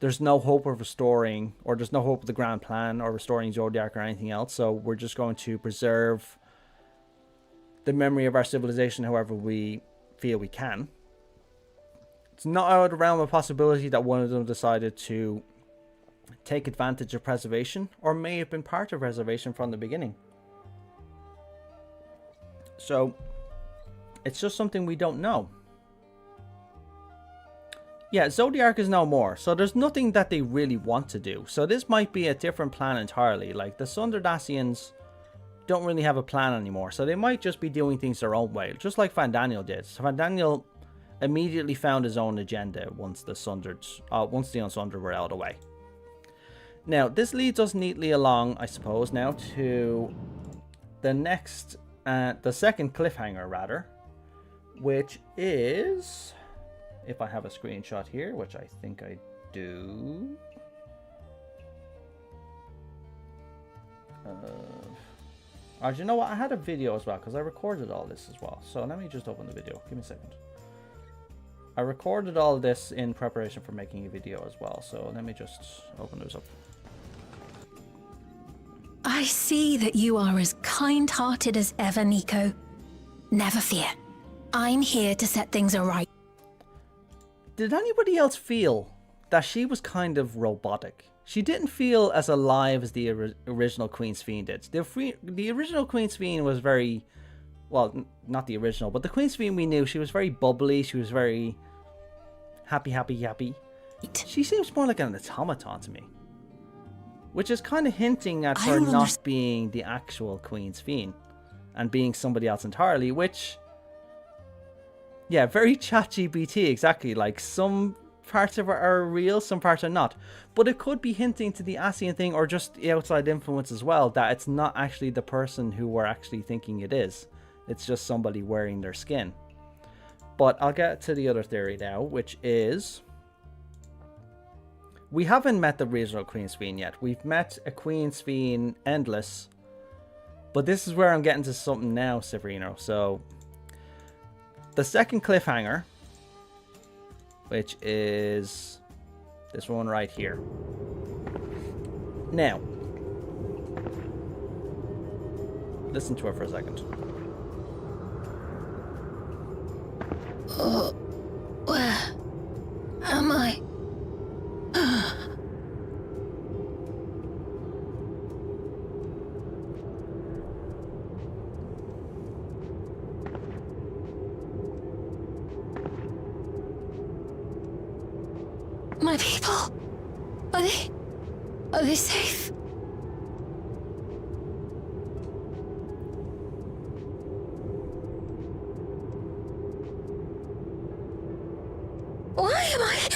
there's no hope of restoring, or there's no hope of the grand plan or restoring Zodiac or anything else, so we're just going to preserve the memory of our civilization however we feel we can. It's not out of the realm of possibility that one of them decided to take advantage of preservation, or may have been part of preservation from the beginning. So, it's just something we don't know. Yeah, Zodiac is no more, so there's nothing that they really want to do. So this might be a different plan entirely. Like, the Sundered Ascians don't really have a plan anymore, so they might just be doing things their own way, just like Fandaniel did. So Fandaniel immediately found his own agenda once the Unsundered were out of the way. Now, this leads us neatly along, I suppose, now to the next, the second cliffhanger, rather, which is, if I have a screenshot here, which I think I do. You know what? I had a video as well, because I recorded all this as well. So let me just open the video. Give me a second. I recorded all this in preparation for making a video as well. So let me just open this up. I see that you are as kind-hearted as ever, Nico. Never fear. I'm here to set things aright. Did anybody else feel that she was kind of robotic? She didn't feel as alive as the original Queen Sphene did. The original Queen Sphene was very well, not the original, but the Queen Sphene we knew, she was very bubbly, she was very happy. She seems more like an automaton to me. Which is kind of hinting at her not being the actual Queen Sphene and being somebody else entirely, which, yeah, very ChatGPT, exactly. Like, some parts of it are real, some parts are not. But it could be hinting to the Ascian thing, or just the outside influence as well, that it's not actually the person who we're actually thinking it is. It's just somebody wearing their skin. But I'll get to the other theory now, which is... we haven't met the original Queen Sphene yet. We've met a Queen Sphene Endless. But this is where I'm getting to something now, Severino. So, the second cliffhanger, which is this one right here. Now, listen to it for a second. Oh, where am I? My people? Are they safe? Why am I...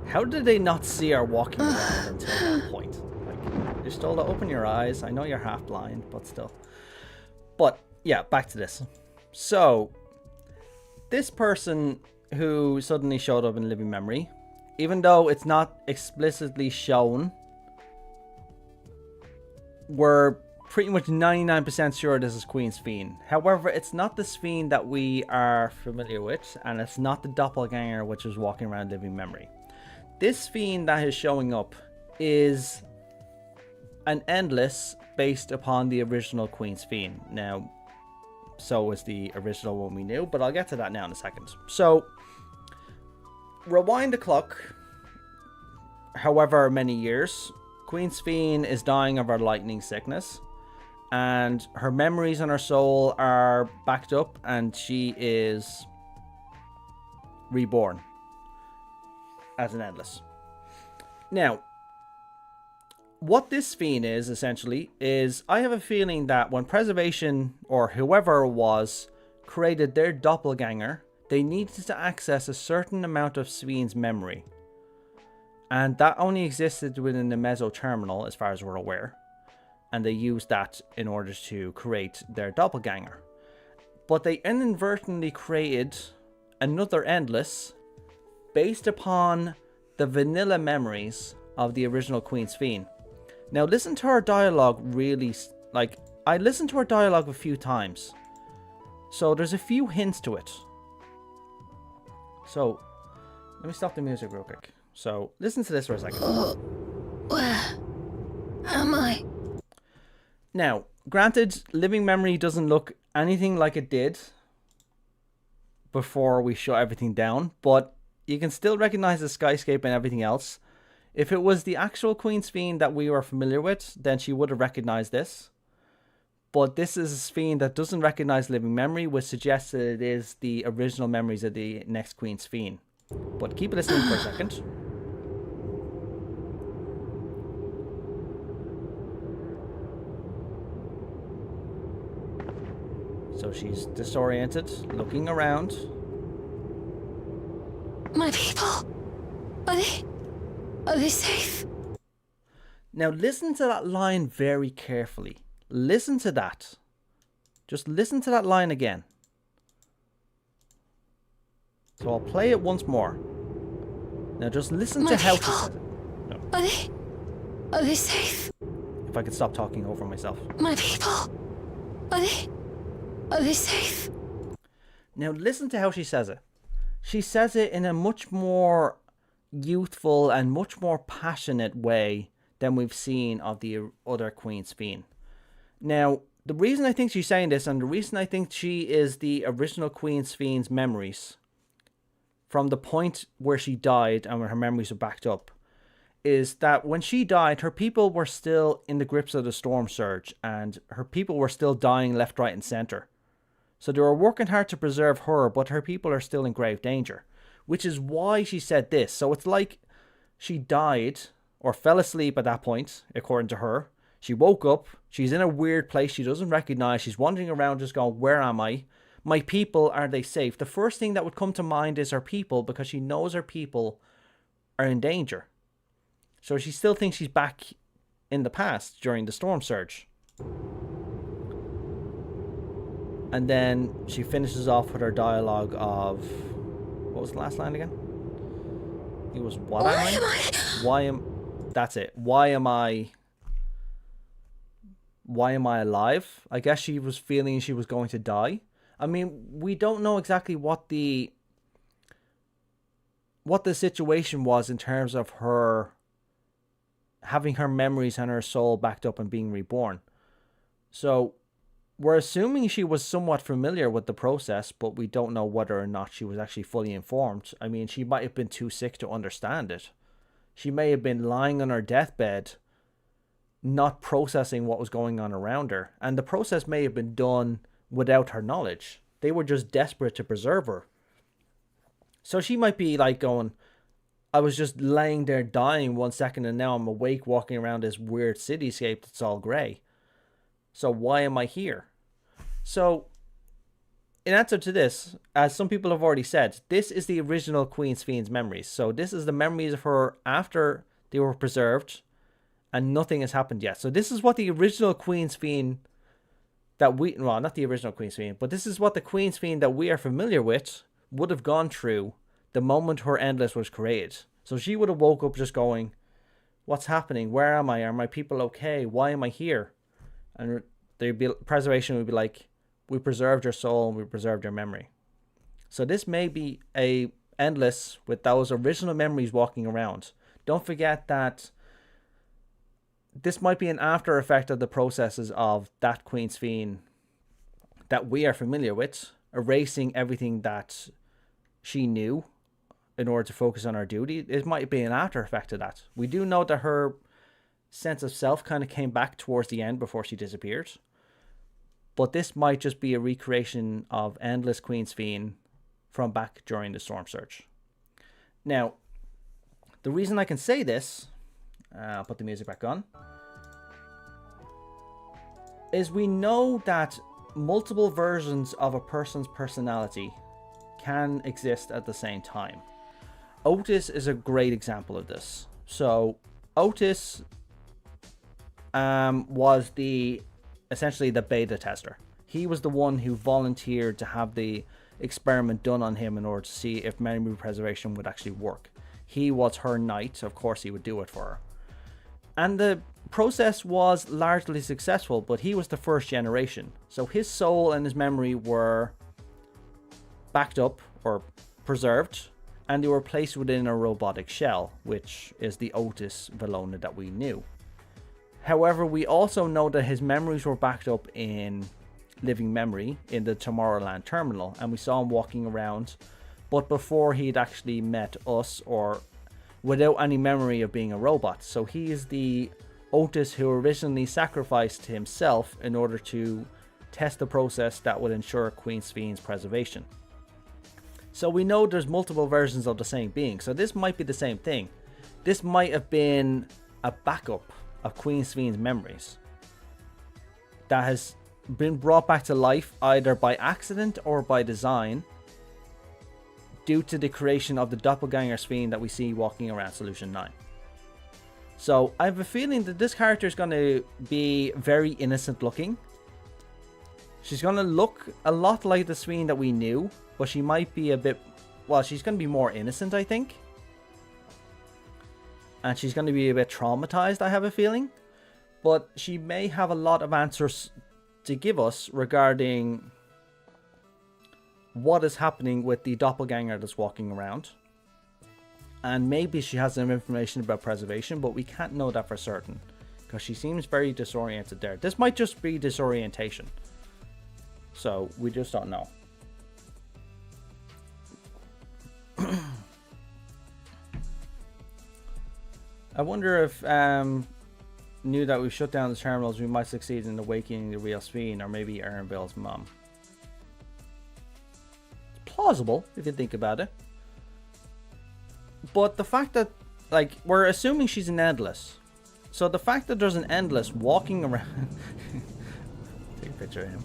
How did they not see her walking around until that point? Like, you're still to open your eyes. I know you're half blind, but still. But, yeah, back to this. So, this person who suddenly showed up in living memory, even though it's not explicitly shown, we're pretty much 99% sure this is Queen Sphene. However, it's not the Sphene that we are familiar with, and it's not the doppelganger which is walking around living memory. This Sphene that is showing up is an Endless based upon the original Queen Sphene. Now, so was the original one we knew, but I'll get to that now in a second. So, rewind the clock, however many years, Queen Sphene is dying of her lightning sickness, and her memories and her soul are backed up, and she is reborn as an Endless. Now, what this Sphene is, essentially, is I have a feeling that when Preservation, or whoever it was, created their doppelganger, they needed to access a certain amount of Sphene's memory. And that only existed within the Meso Terminal, as far as we're aware. And they used that in order to create their doppelganger. But they inadvertently created another Endless based upon the vanilla memories of the original Queen Sphene. Now listen to her dialogue really, like, I listened to her dialogue a few times. So there's a few hints to it. So, let me stop the music real quick. So, listen to this for a second. Where am I? Now, granted, living memory doesn't look anything like it did before we shut everything down, but you can still recognize the skyscape and everything else. If it was the actual Queen Sphene that we were familiar with, then she would have recognized this. But this is a Sphene that doesn't recognize living memory, which suggests that it is the original memories of the next Queen Sphene. But keep listening for a second. So she's disoriented, looking around. My people? Are they safe? Now listen to that line very carefully. Listen to that. Just listen to that line again. So I'll play it once more. Now just listen to how she says it. No. Are they safe? If I could stop talking over myself. My people? Are they safe? Now listen to how she says it. She says it in a much more youthful and much more passionate way than we've seen of the other Queen Sphene. Now, the reason I think she's saying this, and the reason I think she is the original Queen Sphene's memories, from the point where she died and where her memories are backed up, is that when she died, her people were still in the grips of the storm surge, and her people were still dying left, right, and center. So they were working hard to preserve her, but her people are still in grave danger, which is why she said this. So it's like she died or fell asleep at that point, according to her. She woke up. She's in a weird place she doesn't recognize. She's wandering around just going, where am I? My people, are they safe? The first thing that would come to mind is her people, because she knows her people are in danger. So she still thinks she's back in the past during the storm surge. And then she finishes off with her dialogue of... What was the last line again? It was, what am I? Why am... That's it. Why am I alive? I guess she was feeling she was going to die. I mean, we don't know exactly what the situation was in terms of her having her memories and her soul backed up and being reborn. So we're assuming she was somewhat familiar with the process, but we don't know whether or not she was actually fully informed. I mean, she might have been too sick to understand it. She may have been lying on her deathbed, not processing what was going on around her. And the process may have been done without her knowledge. They were just desperate to preserve her. So she might be like going, I was just laying there dying 1 second and now I'm awake walking around this weird cityscape that's all grey. So why am I here? So in answer to this, as some people have already said, this is the original Queen Sphene's memories. So this is the memories of her after they were preserved and nothing has happened yet. So this is what the original Queen Sphene that we... Well, not the original Queen Sphene, but this is what the Queen Sphene that we are familiar with would have gone through the moment her Endless was created. So she would have woke up just going, what's happening? Where am I? Are my people okay? Why am I here? And preservation would be like, we preserved your soul and we preserved your memory. So this may be a Endless with those original memories walking around. Don't forget that this might be an after effect of the processes of that Queen Sphene that we are familiar with, erasing everything that she knew in order to focus on her duty. It might be an after effect of that. We do know that her sense of self kind of came back towards the end before she disappeared. But this might just be a recreation of Endless Queen Sphene from back during the storm surge. Now, the reason I can say this, I'll put the music back on, is we know that multiple versions of a person's personality can exist at the same time. Otis is a great example of this. So Otis was essentially the beta tester. He was the one who volunteered to have the experiment done on him in order to see if memory preservation would actually work. He was her knight. Of course he would do it for her. And the process was largely successful, but he was the first generation. So his soul and his memory were backed up or preserved, and they were placed within a robotic shell, which is the Otis Valona that we knew. However, we also know that his memories were backed up in living memory in the Tomorrowland terminal, and we saw him walking around, but before he'd actually met us or without any memory of being a robot. So he is the Otis who originally sacrificed himself in order to test the process that would ensure Queen Sphene's preservation. So we know there's multiple versions of the same being. So this might be the same thing. This might have been a backup of Queen Sphene's memories that has been brought back to life either by accident or by design due to the creation of the doppelganger Sphene that we see walking around Solution 9. So I have a feeling that this character is going to be very innocent looking. She's going to look a lot like the Sphene that we knew, but she might be a bit... Well, she's going to be more innocent, I think. And she's going to be a bit traumatized, I have a feeling. But she may have a lot of answers to give us regarding what is happening with the doppelganger that's walking around. And maybe she has some information about preservation, but we can't know that for certain, because she seems very disoriented there. This might just be disorientation. So we just don't know. I wonder if knew that we shut down the terminals, we might succeed in awakening the real Sphene, or maybe Erinbill's mom. It's plausible if you think about it. But the fact that, like, we're assuming she's an endless. So the fact that there's an endless walking around... Take a picture of him.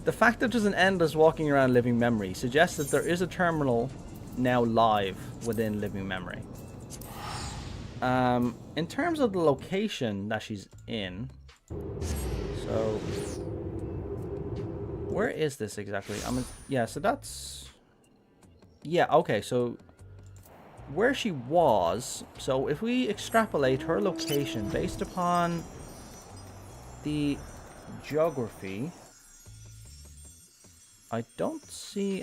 The fact that there's an endless walking around living memory suggests that there is a terminal now live within living memory. In terms of the location that she's in, so where is this exactly? Yeah, so that's, yeah, okay, so where she was, so if we extrapolate her location based upon the geography, I don't see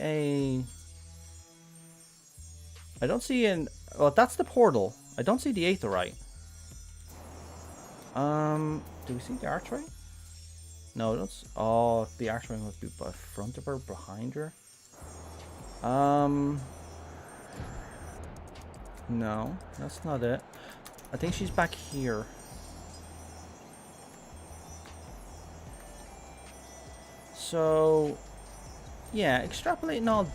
well, that's the portal. I don't see the Aetherite. Do we see the archway? No, that's... Oh, the archway must be by front of her, behind her. No, that's not it. I think she's back here. So, yeah, extrapolating all...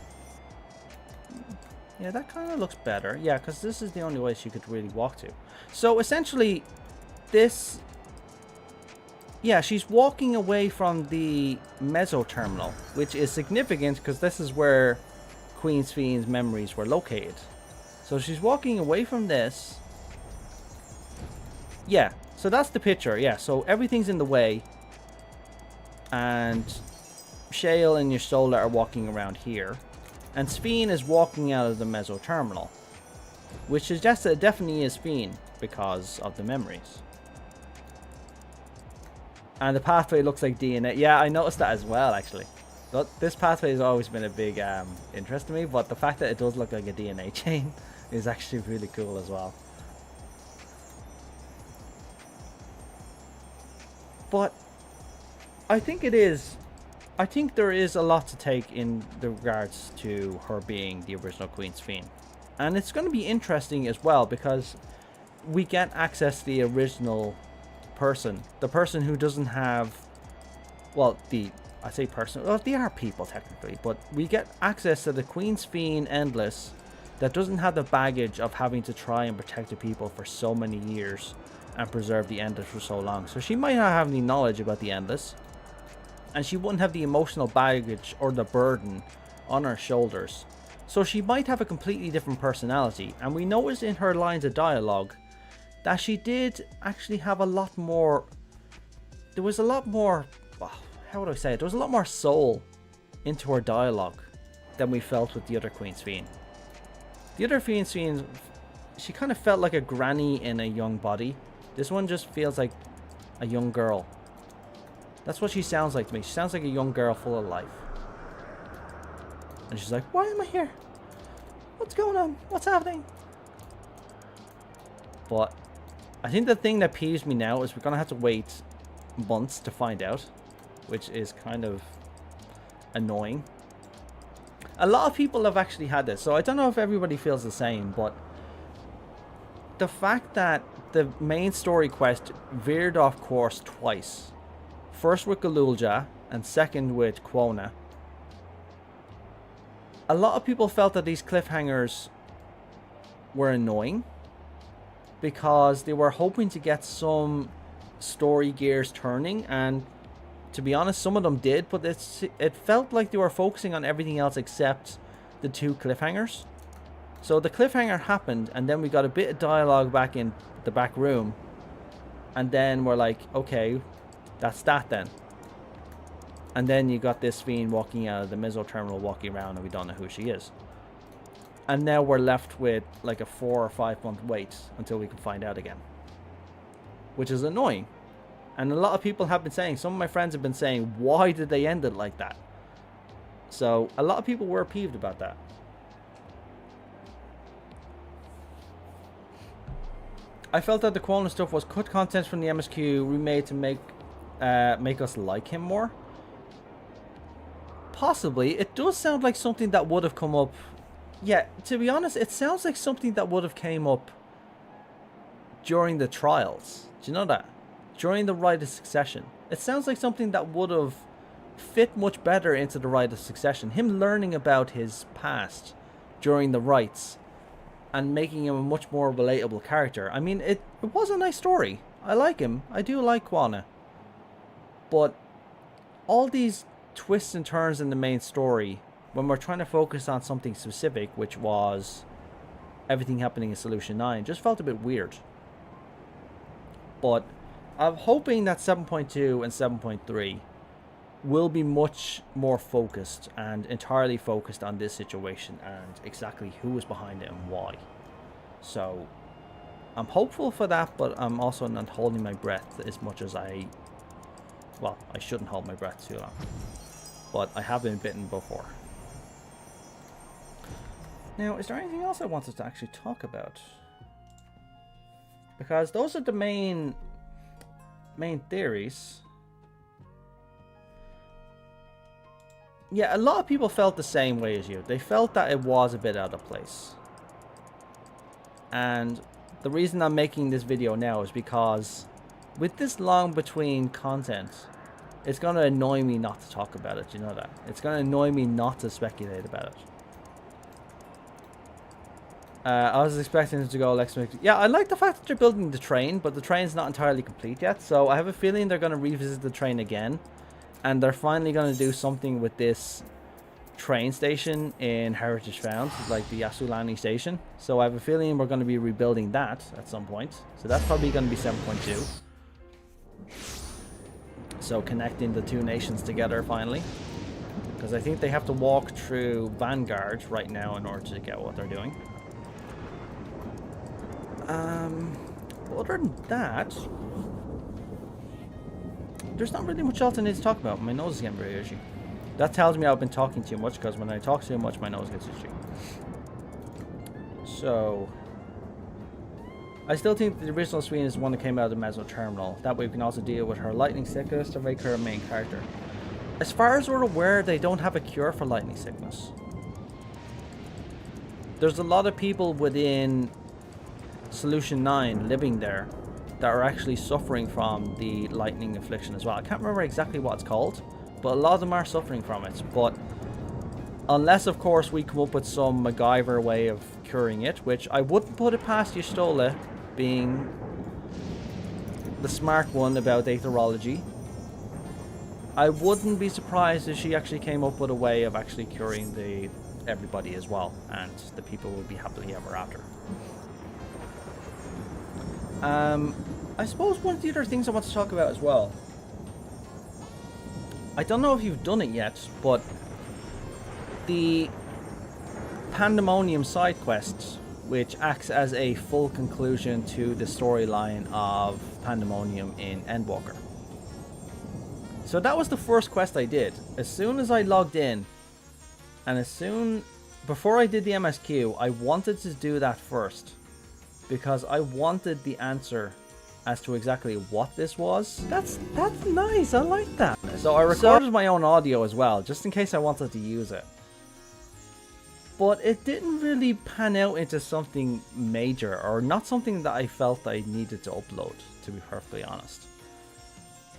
Yeah, that kind of looks better. Yeah, because this is the only way she could really walk to. So, essentially, this... Yeah, she's walking away from the Meso Terminal, which is significant because this is where Queen Sphene's memories were located. So she's walking away from this. Yeah, so that's the picture. Yeah, so everything's in the way. And Shale and your Solar are walking around here. And Sphene is walking out of the Meso Terminal, which suggests that it definitely is Sphene because of the memories. And the pathway looks like DNA. Yeah, I noticed that as well, actually. But this pathway has always been a big interest to me, but the fact that it does look like a DNA chain is actually really cool as well. But I think it is... I think there is a lot to take in the regards to her being the original Queen Sphene. And it's going to be interesting as well because we get access to the original person. The person who doesn't have... Well, I say person... Well, they are people technically. But we get access to the Queen Sphene Endless that doesn't have the baggage of having to try and protect the people for so many years and preserve the Endless for so long. So she might not have any knowledge about the Endless. And she wouldn't have the emotional baggage or the burden on her shoulders. So she might have a completely different personality. And we noticed in her lines of dialogue that she did actually have a lot more... There was a lot more... How would I say it? There was a lot more soul into her dialogue than we felt with the other Queen Sphene. The other Queen Sphene, she kind of felt like a granny in a young body. This one just feels like a young girl. That's what she sounds like to me. She sounds like a young girl full of life. And she's like, why am I here? What's going on? What's happening? But I think the thing that peeves me now is we're going to have to wait months to find out. Which is kind of annoying. A lot of people have actually had this. So I don't know if everybody feels the same. But the fact that the main story quest veered off course twice. First with Gulool and second with Koana. A lot of people felt that these cliffhangers were annoying because they were hoping to get some story gears turning, and to be honest, some of them did, but it felt like they were focusing on everything else except the two cliffhangers. So the cliffhanger happened, and then we got a bit of dialogue back in the back room, and then we're like, okay, that's that then. And then you got this Sphene walking out of the Meso Terminal, walking around, and we don't know who she is. And now we're left with like a 4 or 5 month wait until we can find out again. Which is annoying. And a lot of people have been saying, some of my friends have been saying, why did they end it like that? So a lot of people were peeved about that. I felt that the Koana stuff was cut content from the MSQ remade to make us like him more. Possibly. It does sound like something that would have come up. Yeah, to be honest, it sounds like something that would have came up during the trials. Do you know that? During the Rite of Succession. It sounds like something that would have fit much better into the Rite of Succession. Him learning about his past during the rites and making him a much more relatable character. I mean, it was a nice story. I like him. I do like Koana. But all these twists and turns in the main story, when we're trying to focus on something specific, which was everything happening in Solution 9, just felt a bit weird. But I'm hoping that 7.2 and 7.3 will be much more focused and entirely focused on this situation and exactly who was behind it and why. So I'm hopeful for that, but I'm also not holding my breath as much as I shouldn't hold my breath too long, but I have been bitten before. Now, is there anything else I wanted to actually talk about? Because those are the main theories. Yeah, a lot of people felt the same way as you. They felt that it was a bit out of place. And the reason I'm making this video now is because with this long between content, it's going to annoy me not to talk about it, you know that? It's going to annoy me not to speculate about it. I was expecting it to go Alexandria. Yeah, I like the fact that they're building the train, but the train's not entirely complete yet, so I have a feeling they're going to revisit the train again. And they're finally going to do something with this train station in Heritage Found, like the Yasulani station. So I have a feeling we're going to be rebuilding that at some point. So that's probably going to be 7.2. So connecting the two nations together finally. Because I think they have to walk through Vanguard right now in order to get what they're doing. Other than that, there's not really much else I need to talk about. My nose is getting very itchy. That tells me I've been talking too much, because when I talk too much, my nose gets itchy. So I still think the original Sphene is the one that came out of the Meso Terminal. That way we can also deal with her lightning sickness to make her a main character. As far as we're aware, they don't have a cure for lightning sickness. There's a lot of people within Solution 9 living there that are actually suffering from the lightning affliction as well. I can't remember exactly what it's called, but a lot of them are suffering from it. But unless, of course, we come up with some MacGyver way of curing it, which I wouldn't put it past Y'shtola being the smart one about aetherology. I wouldn't be surprised if she actually came up with a way of actually curing everybody as well, and the people will be happily ever after. I suppose one of the other things I want to talk about as well, I don't know if you've done it yet, but the Pandemonium side quest, which acts as a full conclusion to the storyline of Pandemonium in Endwalker. So that was the first quest I did. As soon as I logged in, and before I did the MSQ, I wanted to do that first, because I wanted the answer as to exactly what this was. That's nice, I like that. So I recorded my own audio as well, just in case I wanted to use it. But it didn't really pan out into something major, or not something that I felt I needed to upload, to be perfectly honest.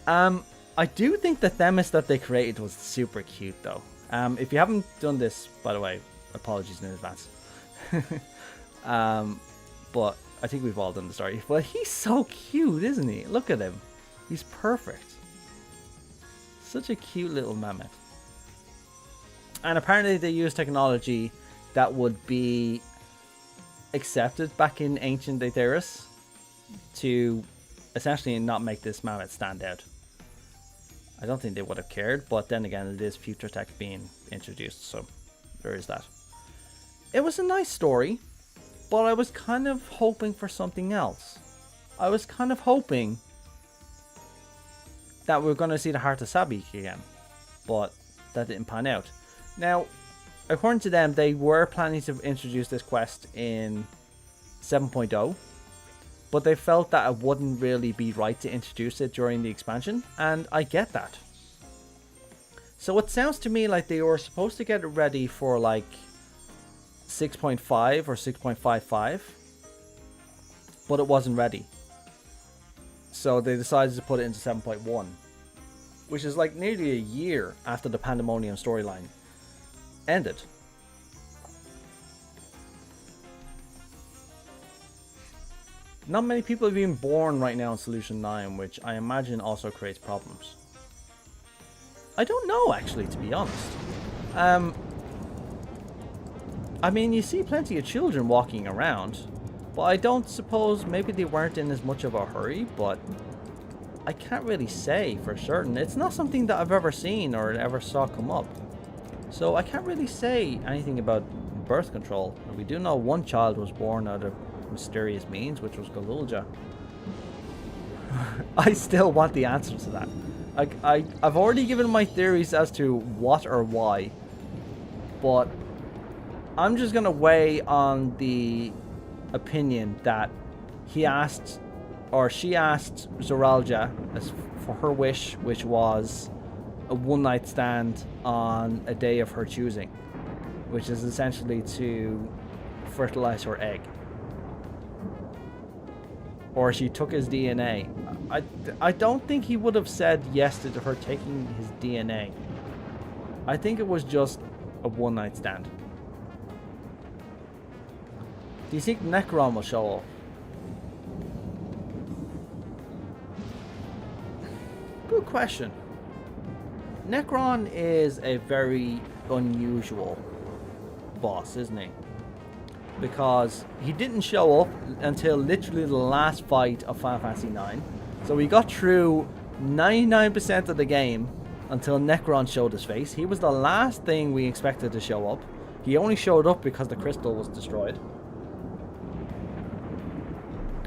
I do think the Themis that they created was super cute though. If you haven't done this, by the way, apologies in advance. But I think we've all done the story. But he's so cute, isn't he? Look at him. He's perfect. Such a cute little mammoth. And apparently they use technology that would be accepted back in ancient Aetheris to essentially not make this mammoth stand out. I don't think they would have cared, but then again, it is future tech being introduced, so there is that. It was a nice story, but I was kind of hoping for something else. I was kind of hoping that we were going to see the Heart of Sabik again, but that didn't pan out. Now, according to them, they were planning to introduce this quest in 7.0, but they felt that it wouldn't really be right to introduce it during the expansion, and I get that. So it sounds to me like they were supposed to get it ready for like 6.5 or 6.55, but it wasn't ready. So they decided to put it into 7.1, which is like nearly a year after the Pandemonium storyline ended. Not many people are being born right now in Solution 9, which I imagine also creates problems. I don't know, actually, to be honest. I mean, you see plenty of children walking around, but I don't suppose maybe they weren't in as much of a hurry, but I can't really say for certain. It's not something that I've ever seen or ever saw come up. So I can't really say anything about birth control. We do know one child was born out of mysterious means, which was Gulool. I still want the answer to that. I've already given my theories as to what or why, but I'm just gonna weigh on the opinion that he asked, or she asked Cerillium as for her wish, which was a one-night stand on a day of her choosing, which is essentially to fertilize her egg. Or she took his DNA. I don't think he would have said yes to her taking his DNA. I think it was just a one-night stand. Do you think Necron will show up? Good question. Necron is a very unusual boss, isn't he? Because he didn't show up until literally the last fight of Final Fantasy IX. So we got through 99% of the game until Necron showed his face. He was the last thing we expected to show up. He only showed up because the crystal was destroyed.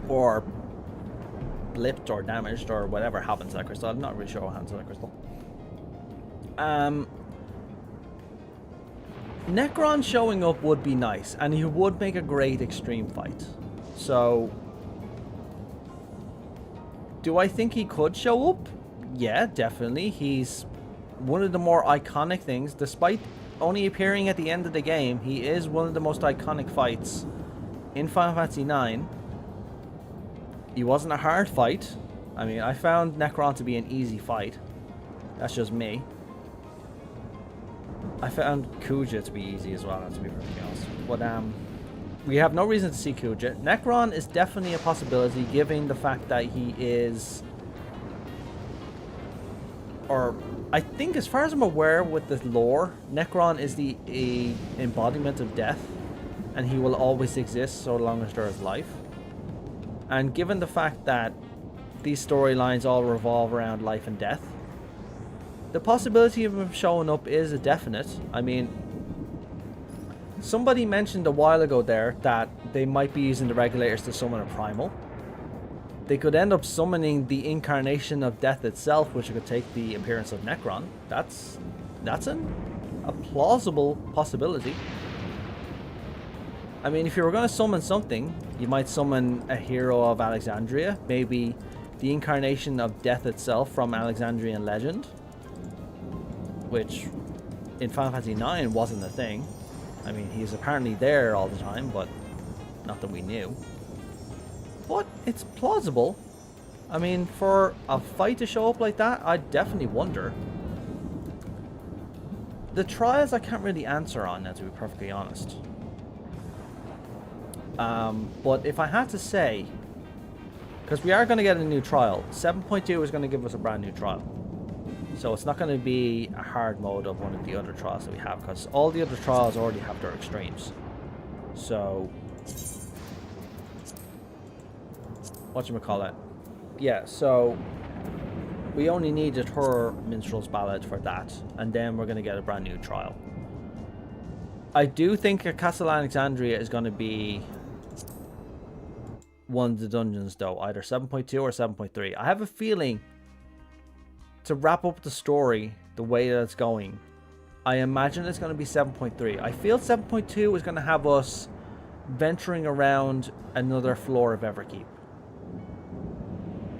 Or blipped or damaged or whatever happened to that crystal. I'm not really sure what happened to that crystal. Necron showing up would be nice, and he would make a great extreme fight. So, do I think he could show up? Yeah, definitely. He's one of the more iconic things. Despite only appearing at the end of the game, he is one of the most iconic fights in Final Fantasy IX. He wasn't a hard fight. I mean, I found Necron to be an easy fight. That's just me. I found Kuja to be easy as well, to be perfectly honest. But we have no reason to see Kuja. Necron is definitely a possibility, given the fact that he is, or I think, as far as I'm aware with the lore, Necron is the embodiment of death, and he will always exist so long as there is life. And given the fact that these storylines all revolve around life and death, the possibility of him showing up is a definite. I mean, somebody mentioned a while ago there that they might be using the Regulators to summon a primal. They could end up summoning the incarnation of death itself, which could take the appearance of Necron. That's a plausible possibility. I mean, if you were going to summon something, you might summon a hero of Alexandria, maybe the incarnation of death itself from Alexandrian legend, which in Final Fantasy IX wasn't a thing. I mean, he's apparently there all the time, but not that we knew. But it's plausible. I mean, for a fight to show up like that, I definitely wonder. The trials I can't really answer on now, to be perfectly honest. But if I had to say, because we are going to get a new trial, 7.2 is going to give us a brand new trial. So it's not going to be a hard mode of one of the other trials that we have, because all the other trials already have their extremes. So, whatchamacallit? Yeah, so we only needed her Minstrel's Ballad for that, and then we're going to get a brand new trial. I do think Castle Alexandria is going to be one of the dungeons, though, either 7.2 or 7.3. I have a feeling, to wrap up the story the way that it's going, I imagine it's going to be 7.3. I feel 7.2 is going to have us venturing around another floor of Everkeep,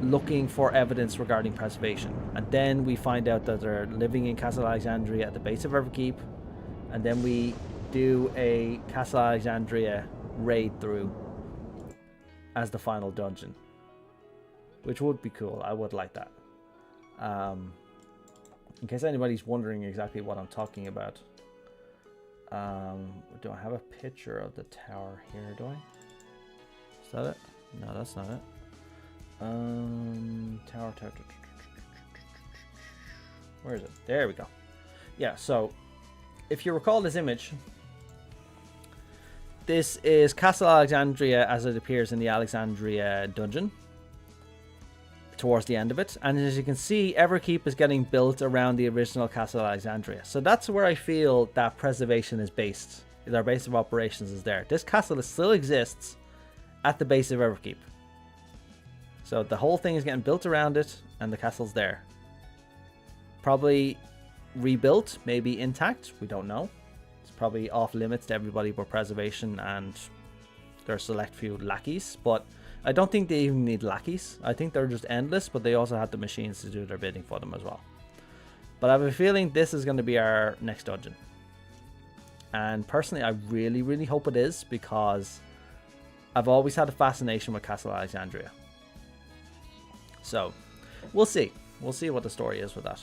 looking for evidence regarding preservation. And then we find out that they're living in Castle Alexandria at the base of Everkeep, and then we do a Castle Alexandria raid through as the final dungeon. which would be cool. I would like that. In case anybody's wondering exactly what I'm talking about. Do I have a picture of the tower here, do I? Is that it? No, that's not it. Tower. Where is it? There we go. Yeah, so if you recall this image, this is Castle Alexandria as it appears in the Alexandria dungeon towards the end of it. And as you can see, Everkeep is getting built around the original Castle Alexandria. So that's where I feel that preservation is based. Their base of operations is there. This castle still exists at the base of Everkeep. So the whole thing is getting built around it and the castle's there. Probably rebuilt, maybe intact, we don't know. It's probably off limits to everybody but preservation and their select few lackeys, but I don't think they even need lackeys. I think they're just endless, but they also have the machines to do their bidding for them as well. But I have a feeling this is going to be our next dungeon. And personally, I really, really hope it is, because I've always had a fascination with Castle Alexandria. So, we'll see. We'll see what the story is with that.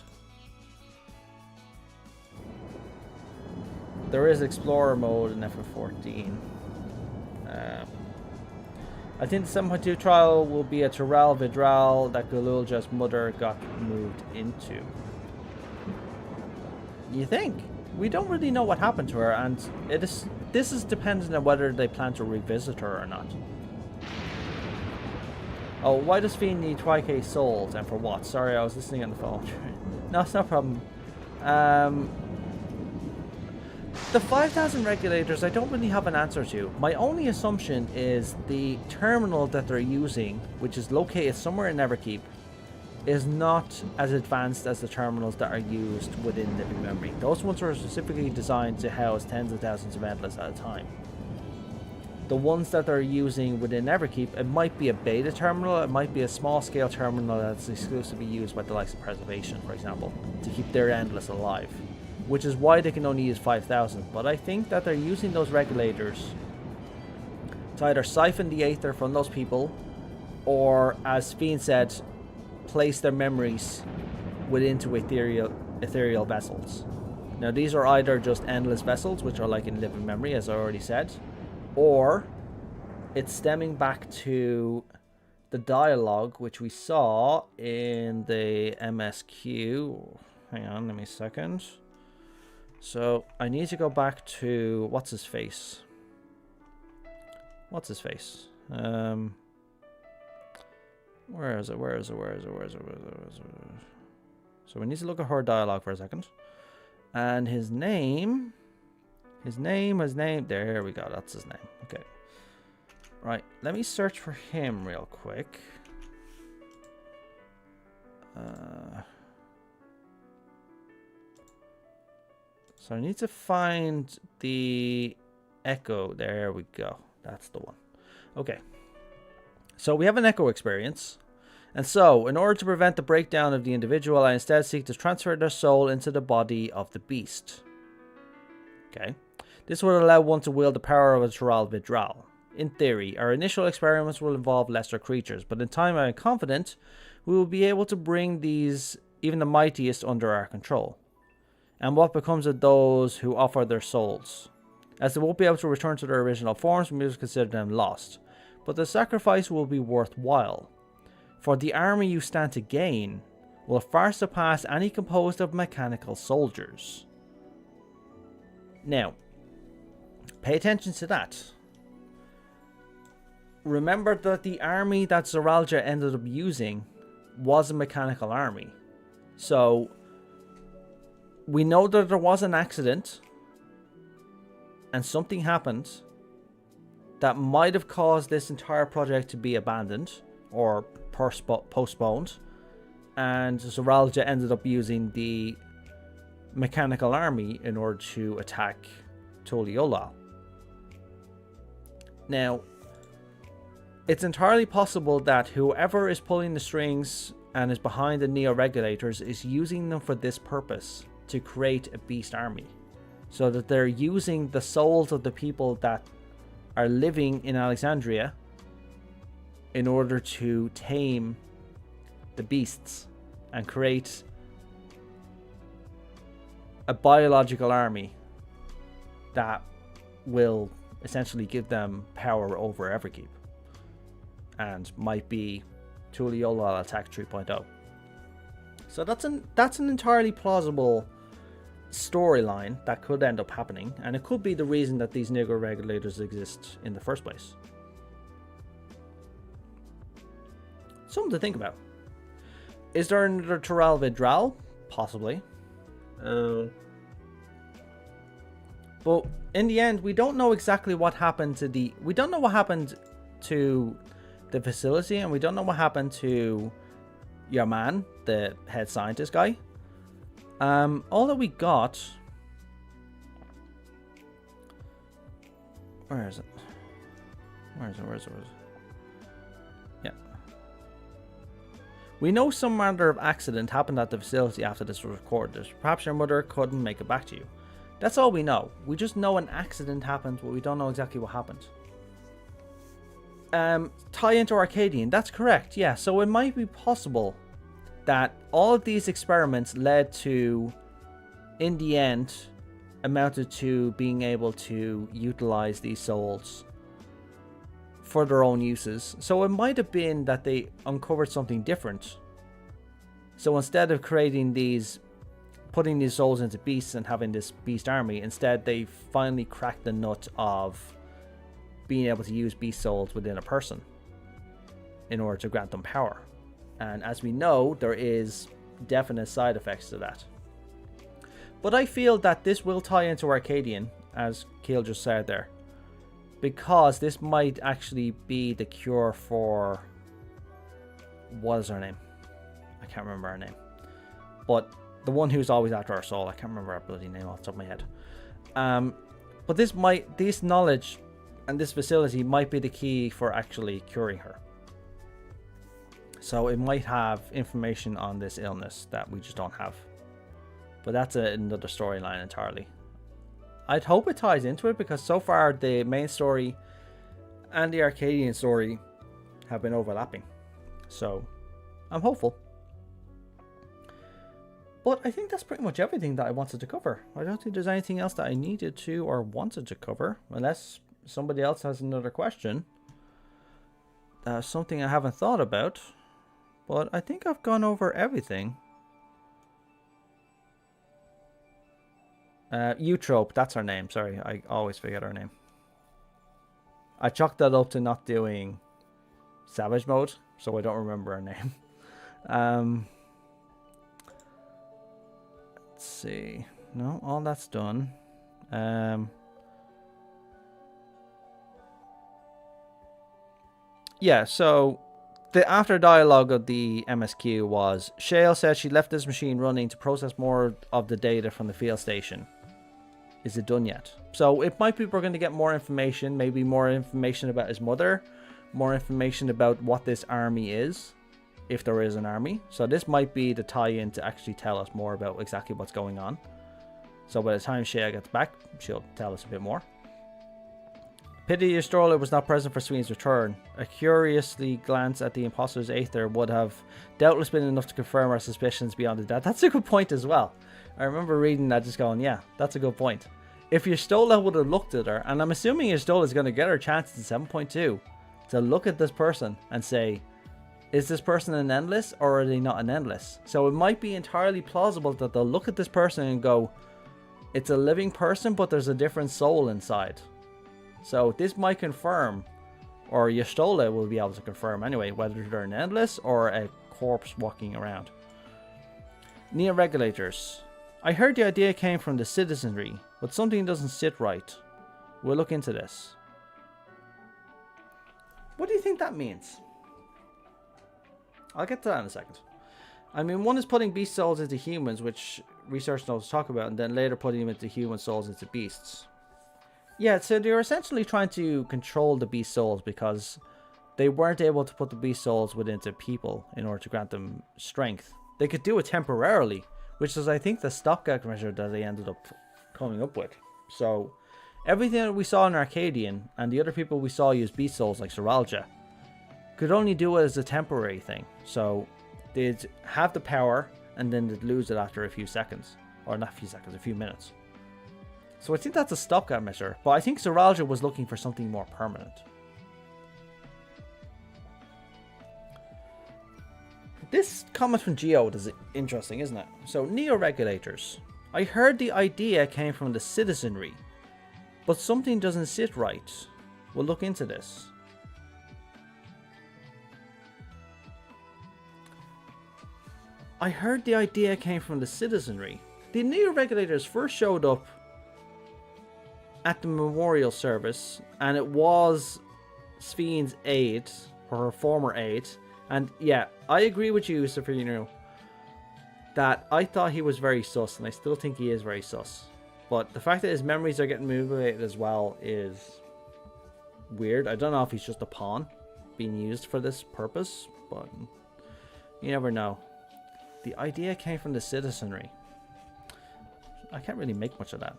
There is Explorer mode in FF14. I think the 7.2 trial will be a Tyrell Vidral that Gulool just mother got moved into. You think? We don't really know what happened to her, and this is dependent on whether they plan to revisit her or not. Oh, why does Sphene need 2k souls, and for what? Sorry, I was listening on the phone. No, it's no problem. The 5,000 regulators, I don't really have an answer to. My only assumption is the terminal that they're using, which is located somewhere in Everkeep, is not as advanced as the terminals that are used within Living Memory. Those ones are specifically designed to house tens of thousands of endless at a time. The ones that they're using within Everkeep, it might be a beta terminal, it might be a small scale terminal that's exclusively used by the likes of Preservation, for example, to keep their endless alive. Which is why they can only use 5,000. But I think that they're using those regulators to either siphon the Aether from those people, or, as Sphene said, place their memories into ethereal vessels. Now these are either just endless vessels, which are like in Living Memory, as I already said, or it's stemming back to the dialogue which we saw in the MSQ. Hang on, let me a second. So I need to go back to what's his face. Where is it? So we need to look at her dialogue for a second. And his name. There we go. That's his name. Okay. Right. Let me search for him real quick. So I need to find the echo. There we go. That's the one. Okay. So we have an echo experience. And so, in order to prevent the breakdown of the individual, I instead seek to transfer their soul into the body of the beast. Okay. This would allow one to wield the power of a Tyrell Vidral. In theory, our initial experiments will involve lesser creatures, but in time I am confident we will be able to bring these, even the mightiest, under our control. And what becomes of those who offer their souls? As they won't be able to return to their original forms, we must consider them lost. But the sacrifice will be worthwhile. For the army you stand to gain will far surpass any composed of mechanical soldiers. Now, pay attention to that. Remember that the army that Cerillium ended up using was a mechanical army. So we know that there was an accident and something happened that might have caused this entire project to be abandoned or postponed, and Cerillium ended up using the mechanical army in order to attack Toliolal. Now, it's entirely possible that whoever is pulling the strings and is behind the Neo-Regulators is using them for this purpose, to create a beast army. So that they're using the souls of the people that are living in Alexandria in order to tame the beasts and create a biological army that will essentially give them power over Everkeep, and might be Tuliyola Attack 3.0. So that's an entirely plausible storyline that could end up happening, and it could be the reason that these nigger regulators exist in the first place. Something to think about. Is there another Tyrell Vidral? Possibly. But in the end, we don't know exactly what happened to the... We don't know what happened to the facility, and we don't know what happened to your man, the head scientist guy. All that we got... Where is it? Where is it? Yeah. We know some manner of accident happened at the facility after this was recorded. Perhaps your mother couldn't make it back to you. That's all we know. We just know an accident happened, but we don't know exactly what happened. Tie into Arcadian. That's correct, yeah. So it might be possible that all of these experiments led to, in the end, amounted to being able to utilize these souls for their own uses. So it might have been that they uncovered something different. So instead of creating these, putting these souls into beasts and having this beast army, instead they finally cracked the nut of being able to use beast souls within a person in order to grant them power. And as we know, there is definite side effects to that. But I feel that this will tie into Arcadian, as Keel just said there, because this might actually be the cure for... What is her name? I can't remember her name. But the one who's always after our soul. I can't remember her bloody name off the top of my head. But this knowledge and this facility might be the key for actually curing her. So it might have information on this illness that we just don't have. But that's another storyline entirely. I'd hope it ties into it, because so far the main story and the Arcadian story have been overlapping. So I'm hopeful. But I think that's pretty much everything that I wanted to cover. I don't think there's anything else that I needed to or wanted to cover, unless somebody else has another question. Something I haven't thought about. But I think I've gone over everything. Eutrope, that's her name. Sorry, I always forget her name. I chalked that up to not doing Savage Mode, so I don't remember her name. Let's see. No, all that's done. Yeah, so the after dialogue of the MSQ was, Shale said she left this machine running to process more of the data from the field station. Is it done yet? So it might be we're going to get more information, maybe more information about his mother, more information about what this army is, if there is an army. So this might be the tie-in to actually tell us more about exactly what's going on. So by the time Shea gets back, she'll tell us a bit more. Pity your stroller was not present for Swene's return. A curiously glance at the imposter's aether would have doubtless been enough to confirm our suspicions beyond a doubt. That's a good point as well. I remember reading that just going, yeah, that's a good point. If Yestola would have looked at her, and I'm assuming Yestola is going to get her chance in 7.2 to look at this person and say, is this person an endless or are they not an endless? So it might be entirely plausible that they'll look at this person and go, it's a living person, but there's a different soul inside. So this might confirm, or Yestola will be able to confirm anyway, whether they're an endless or a corpse walking around. Near Regulators. I heard the idea came from the citizenry, but something doesn't sit right. We'll look into this. What do you think that means? I'll get to that in a second. I mean, one is putting beast souls into humans, which research notes talk about, and then later putting them into human souls into beasts. Yeah, so they're essentially trying to control the beast souls because they weren't able to put the beast souls within people in order to grant them strength. They could do it temporarily, which is, I think, the stopgap measure that they ended up coming up with. So everything that we saw in Arcadian and the other people we saw use beast souls like Cerillium could only do it as a temporary thing. So they'd have the power and then they'd lose it after a few seconds. Or not a few seconds, a few minutes. So I think that's a stopgap measure, but I think Cerillium was looking for something more permanent. This comment from Geo is interesting, isn't it? So, Regulators. I heard the idea came from the citizenry, but something doesn't sit right. We'll look into this. I heard the idea came from the citizenry. The Regulators first showed up at the memorial service, and it was Sphene's aide, or her former aide. And yeah, I agree with you, Sphene, that I thought he was very sus, and I still think he is very sus. But the fact that his memories are getting manipulated as well is weird. I don't know if he's just a pawn being used for this purpose, but you never know. The idea came from the citizenry. I can't really make much of that.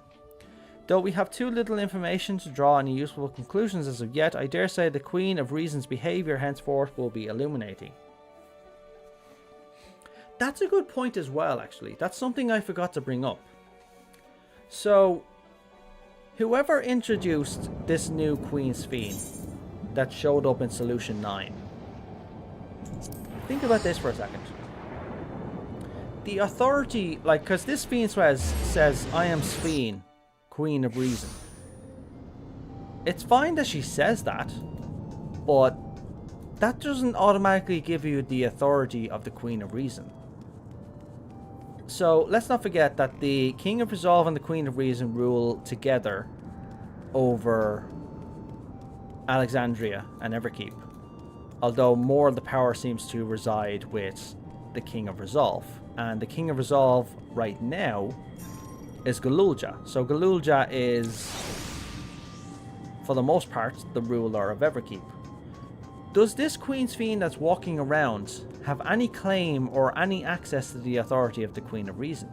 Though we have too little information to draw any useful conclusions as of yet, I dare say the Queen of Reason's behaviour henceforth will be illuminating. That's a good point as well, actually. That's something I forgot to bring up. So, whoever introduced this new Queen Sphene that showed up in Solution 9, think about this for a second. The authority, like, because this Sphene says, I am Sphene, Queen of Reason. It's fine that she says that, but that doesn't automatically give you the authority of the Queen of Reason. So let's not forget that the King of Resolve and the Queen of Reason rule together over Alexandria and Everkeep, although more of the power seems to reside with the King of Resolve. And the King of Resolve right now is Gulool. So Gulool is, for the most part, the ruler of Everkeep. Does this Queen Sphene that's walking around have any claim or any access to the authority of the Queen of Reason?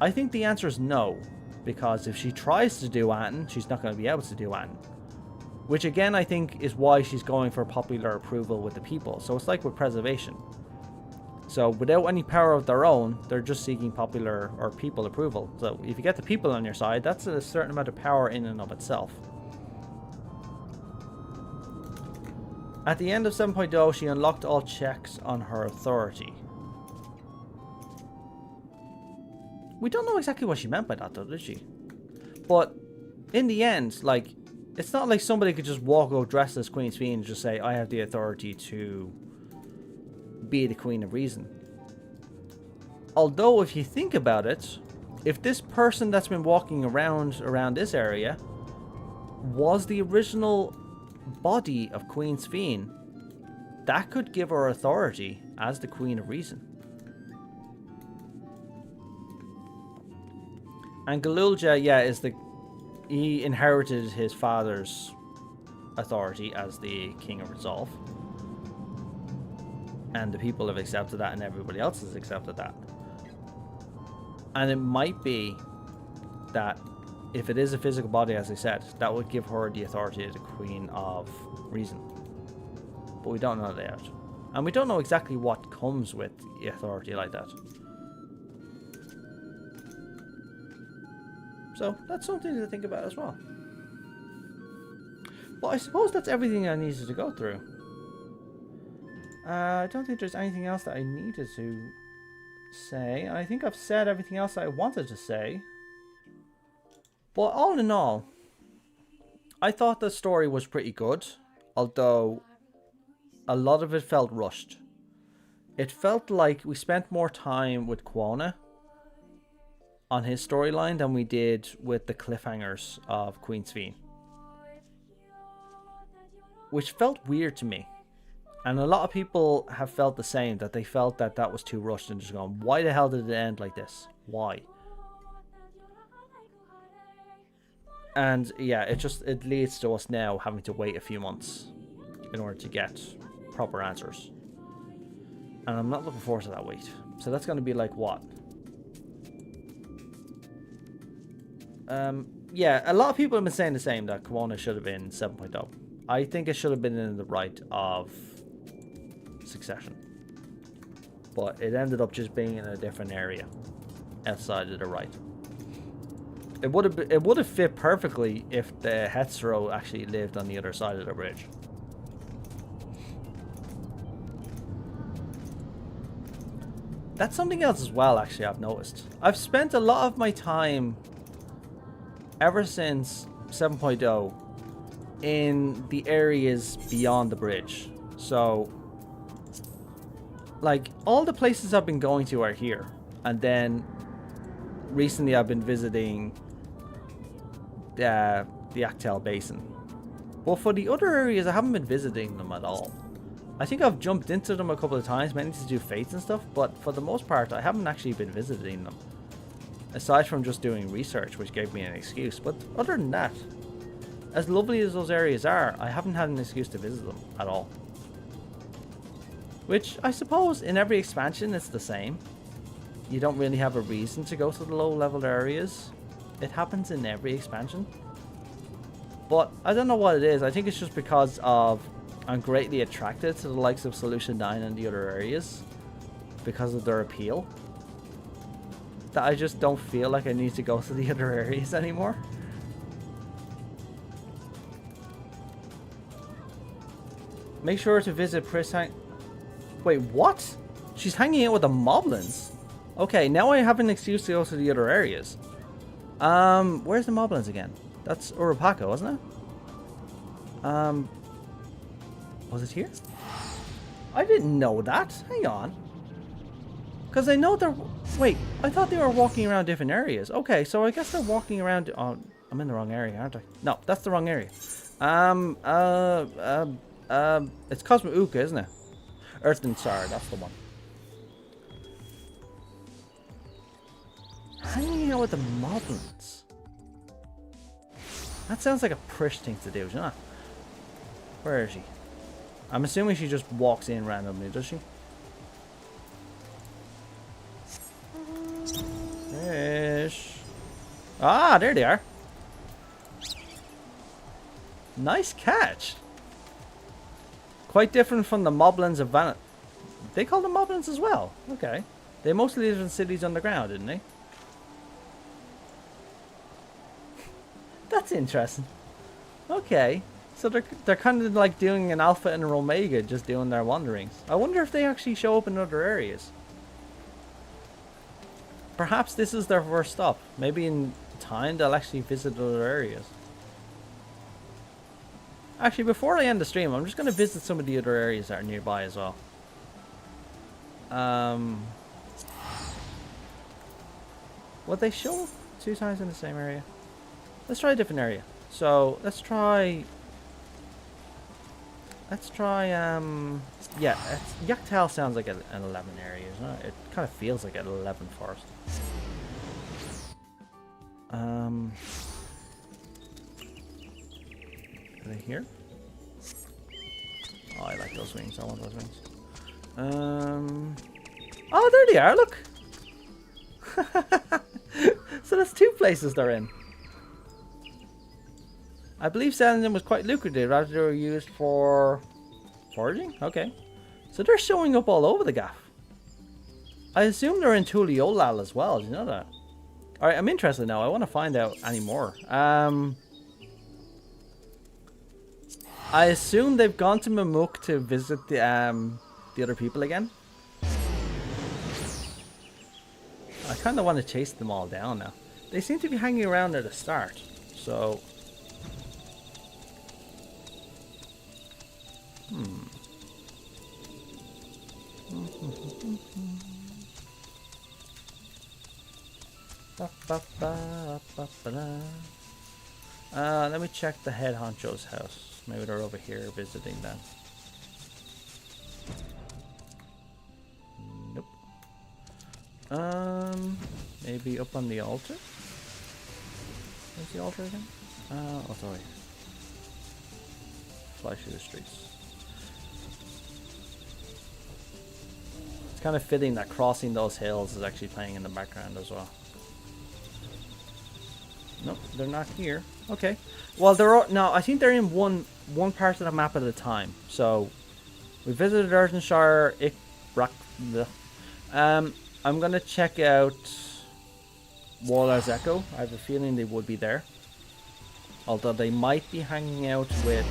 I think the answer is no, because if she tries to do anything, she's not going to be able to do anything. Which again, I think is why she's going for popular approval with the people. So it's like with preservation. So without any power of their own, they're just seeking popular or people approval. So if you get the people on your side, that's a certain amount of power in and of itself. At the end of 7.0, she unlocked all checks on her authority. We don't know exactly what she meant by that though, did she? But in the end, like, it's not like somebody could just walk out dressed as Queen Sphene and just say, I have the authority to be the Queen of Reason. Although if you think about it, if this person that's been walking around this area was the original body of Queen Sphene, that could give her authority as the Queen of Reason. And Gulool, yeah, he inherited his father's authority as the King of Resolve. And the people have accepted that, and everybody else has accepted that. And it might be that if it is a physical body, as I said, that would give her the authority of the Queen of Reason. But we don't know that yet. And we don't know exactly what comes with the authority like that. So that's something to think about as well. But I suppose that's everything I needed to go through. I don't think there's anything else that I needed to say. I think I've said everything else that I wanted to say. But all in all, I thought the story was pretty good. Although, a lot of it felt rushed. It felt like we spent more time with Koana on his storyline than we did with the cliffhangers of Queen Sphene. Which felt weird to me. And a lot of people have felt the same, that they felt that that was too rushed and just going, why the hell did it end like this? Why? And yeah, it leads to us now having to wait a few months in order to get proper answers. And I'm not looking forward to that wait. So that's going to be like what? Yeah, a lot of people have been saying the same, that Koana should have been 7.0. I think it should have been in the right of Succession. but it ended up just being in a different area outside of the right. It would have fit perfectly if the hetero actually lived on the other side of the bridge. That's something else as well, actually, I've noticed. I've spent a lot of my time ever since 7.0 in the areas beyond the bridge. So, like, all the places I've been going to are here. And then, recently I've been visiting the Actel Basin. But for the other areas, I haven't been visiting them at all. I think I've jumped into them a couple of times, mainly to do fates and stuff, but for the most part, I haven't actually been visiting them. Aside from just doing research, which gave me an excuse. But other than that, as lovely as those areas are, I haven't had an excuse to visit them at all. Which, I suppose, in every expansion, it's the same. You don't really have a reason to go to the low-level areas. It happens in every expansion. But I don't know what it is. I think it's just because of I'm greatly attracted to the likes of Solution 9 and the other areas because of their appeal, that I just don't feel like I need to go to the other areas anymore. Make sure to visit Pris Wait, what? She's hanging out with the Moblins? Okay, now I have an excuse to go to the other areas. Where's the Moblins again? That's Urupaka, wasn't it? Was it here? I didn't know that. Hang on. Because I know they're... Wait, I thought they were walking around different areas. Okay, so I guess they're walking around... Oh, I'm in the wrong area, aren't I? No, that's the wrong area. It's Cosmo Uka, isn't it? Earthen Tsar, that's the one. Hanging out with the Moblins. That sounds like a prish thing to do, doesn't it? Where is she? I'm assuming she just walks in randomly, does she? Fish. Ah, there they are. Nice catch. Quite different from the Moblins of Van. They call them Moblins as well. Okay. They mostly live in cities underground, didn't they? That's interesting. Okay. So they're kind of like doing an Alpha and an Omega, just doing their wanderings. I wonder if they actually show up in other areas. Perhaps this is their first stop. Maybe in time they'll actually visit other areas. Actually, before I end the stream, I'm just going to visit some of the other areas that are nearby as well. Would they show up 2 times in the same area? Let's try a different area. So, let's try, yeah, Yaktal sounds like an 11 area, isn't it? It kind of feels like an 11 forest. Are they here? Oh, I like those wings. I want those wings. Oh, there they are, look! So that's 2 places they're in. I believe selling them was quite lucrative after they were used for foraging? Okay. So they're showing up all over the gaff. I assume they're in Tuliolal as well, do you know that? Alright, I'm interested now. I want to find out any more. I assume they've gone to Mamuk to visit the other people again. I kind of want to chase them all down now. They seem to be hanging around at the start, so... Let me check the head honcho's house. Maybe they're over here visiting them. Nope. Maybe up on the altar? Where's the altar again? Oh, sorry. Fly through the streets. It's kind of fitting that crossing those hills is actually playing in the background as well. Nope, they're not here. Okay. Well, they're all, no, I think they're in one part of the map at a time. So, we visited Urgenshire, I'm gonna check out Waller's Echo. I have a feeling they would be there. Although they might be hanging out with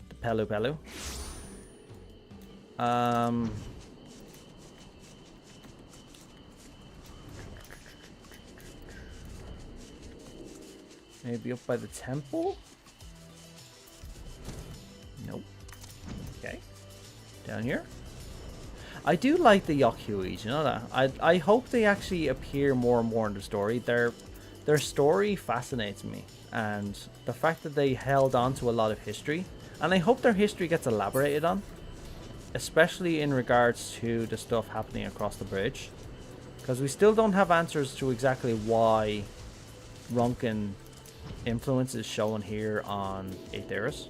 the Pelu Pelu. Maybe up by the temple? Nope. Okay. Down here? I do like the Yokuis, you know that? I hope they actually appear more and more in the story. Their story fascinates me. And the fact that they held on to a lot of history. And I hope their history gets elaborated on. Especially in regards to the stuff happening across the bridge. Because we still don't have answers to exactly why Runken influence is shown here on Aetheris.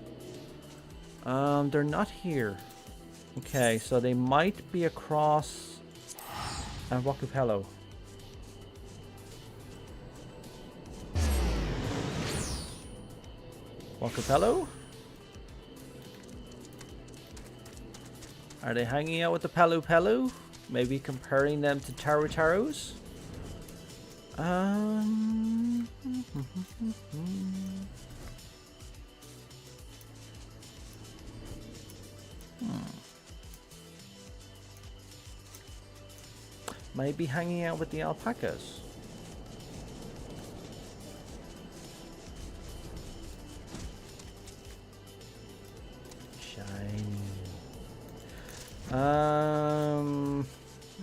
They're not here. Okay, so they might be across Wakupelo. Wakupelo? Are they hanging out with the Pelu Pelu? Maybe comparing them to Taru Tarus? Maybe hanging out with the alpacas. Shiny.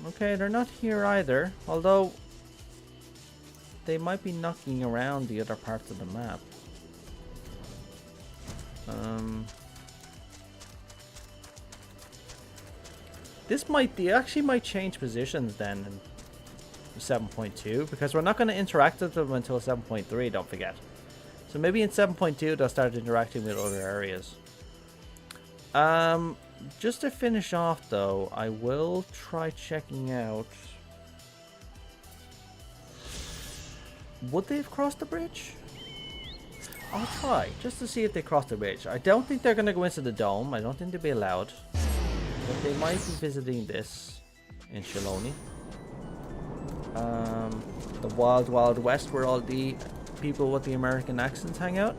Okay, they're not here either. Although they might be knocking around the other parts of the map. They actually might change positions then in 7.2, because we're not going to interact with them until 7.3, don't forget. So maybe in 7.2 they'll start interacting with other areas. Just to finish off though, I will try checking out... Would they have crossed the bridge? I'll try, just to see if they crossed the bridge. I don't think they're going to go into the dome. I don't think they'll be allowed. But they might be visiting this in Shaloni. The wild, wild west where all the people with the American accents hang out.